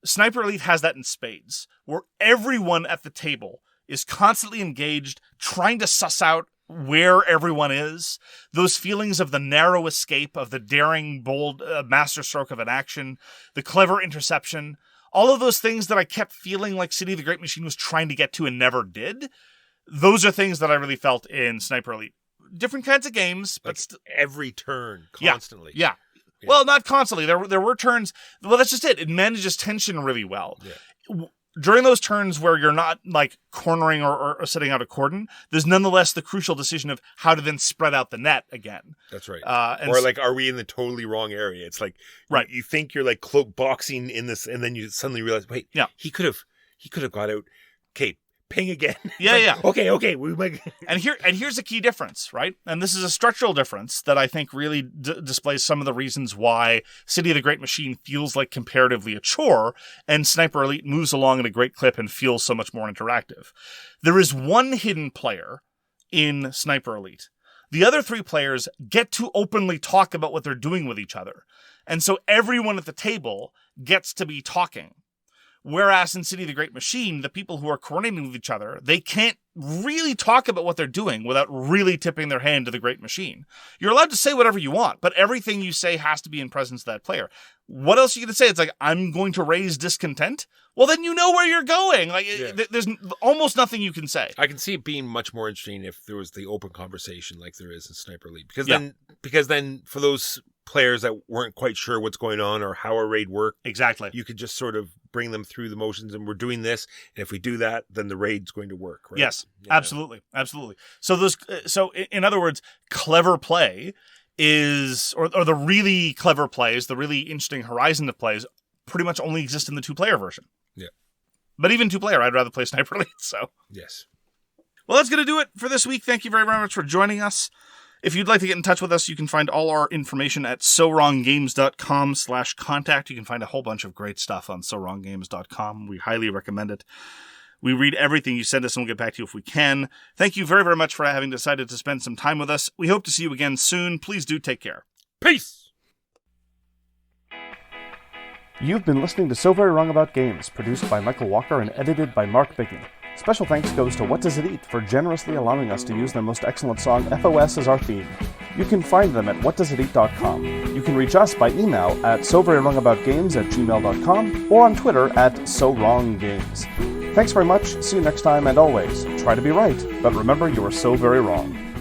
Sniper Elite has that in spades, where everyone at the table is constantly engaged, trying to suss out where everyone is. Those feelings of the narrow escape, of the daring, bold masterstroke of an action, the clever interception, all of those things that I kept feeling like City of the Great Machine was trying to get to and never did. Those are things that I really felt in Sniper Elite. Different kinds of games, but like every turn, constantly. Yeah. Well, not constantly. There were turns. Well, that's just it. It manages tension really well. Yeah. During those turns where you're not like cornering or setting out a cordon, there's nonetheless the crucial decision of how to then spread out the net again. That's right. Or like, are we in the totally wrong area? It's like, right. You think you're like cloak boxing in this, and then you suddenly realize, wait, he could have got out. Okay, ping again. Yeah. Okay. We might. And here's a key difference, right? And this is a structural difference that I think really displays some of the reasons why City of the Great Machine feels like comparatively a chore, and Sniper Elite moves along at a great clip and feels so much more interactive. There is one hidden player in Sniper Elite. The other three players get to openly talk about what they're doing with each other. And so everyone at the table gets to be talking. Whereas in City of the Great Machine, the people who are coordinating with each other, they can't really talk about what they're doing without really tipping their hand to the Great Machine. You're allowed to say whatever you want, but everything you say has to be in presence of that player. What else are you going to say? It's like, I'm going to raise discontent? Well, then you know where you're going. Like, there's almost nothing you can say. I can see it being much more interesting if there was the open conversation like there is in Sniper Elite. Because then for those players that weren't quite sure what's going on or how a raid worked, exactly, you could just sort of bring them through the motions, and we're doing this, and if we do that, then the raid's going to work, right? Yes, absolutely. So in other words, clever play is, or the really clever plays, the really interesting horizon of plays, pretty much only exist in the 2-player version. Yeah. But even 2-player, I'd rather play Sniper Elite, so. Yes. Well, that's going to do it for this week. Thank you very, very much for joining us. If you'd like to get in touch with us, you can find all our information at sowronggames.com/contact. You can find a whole bunch of great stuff on sowronggames.com. We highly recommend it. We read everything you send us, and we'll get back to you if we can. Thank you very, very much for having decided to spend some time with us. We hope to see you again soon. Please do take care. Peace! You've been listening to So Very Wrong About Games, produced by Michael Walker and edited by Mark Bigney. Special thanks goes to What Does It Eat for generously allowing us to use their most excellent song, FOS, as our theme. You can find them at whatdoesiteat.com. You can reach us by email at soverywrongaboutgames@gmail.com or on Twitter at sowronggames. Thanks very much, see you next time, and always, try to be right, but remember you are so very wrong.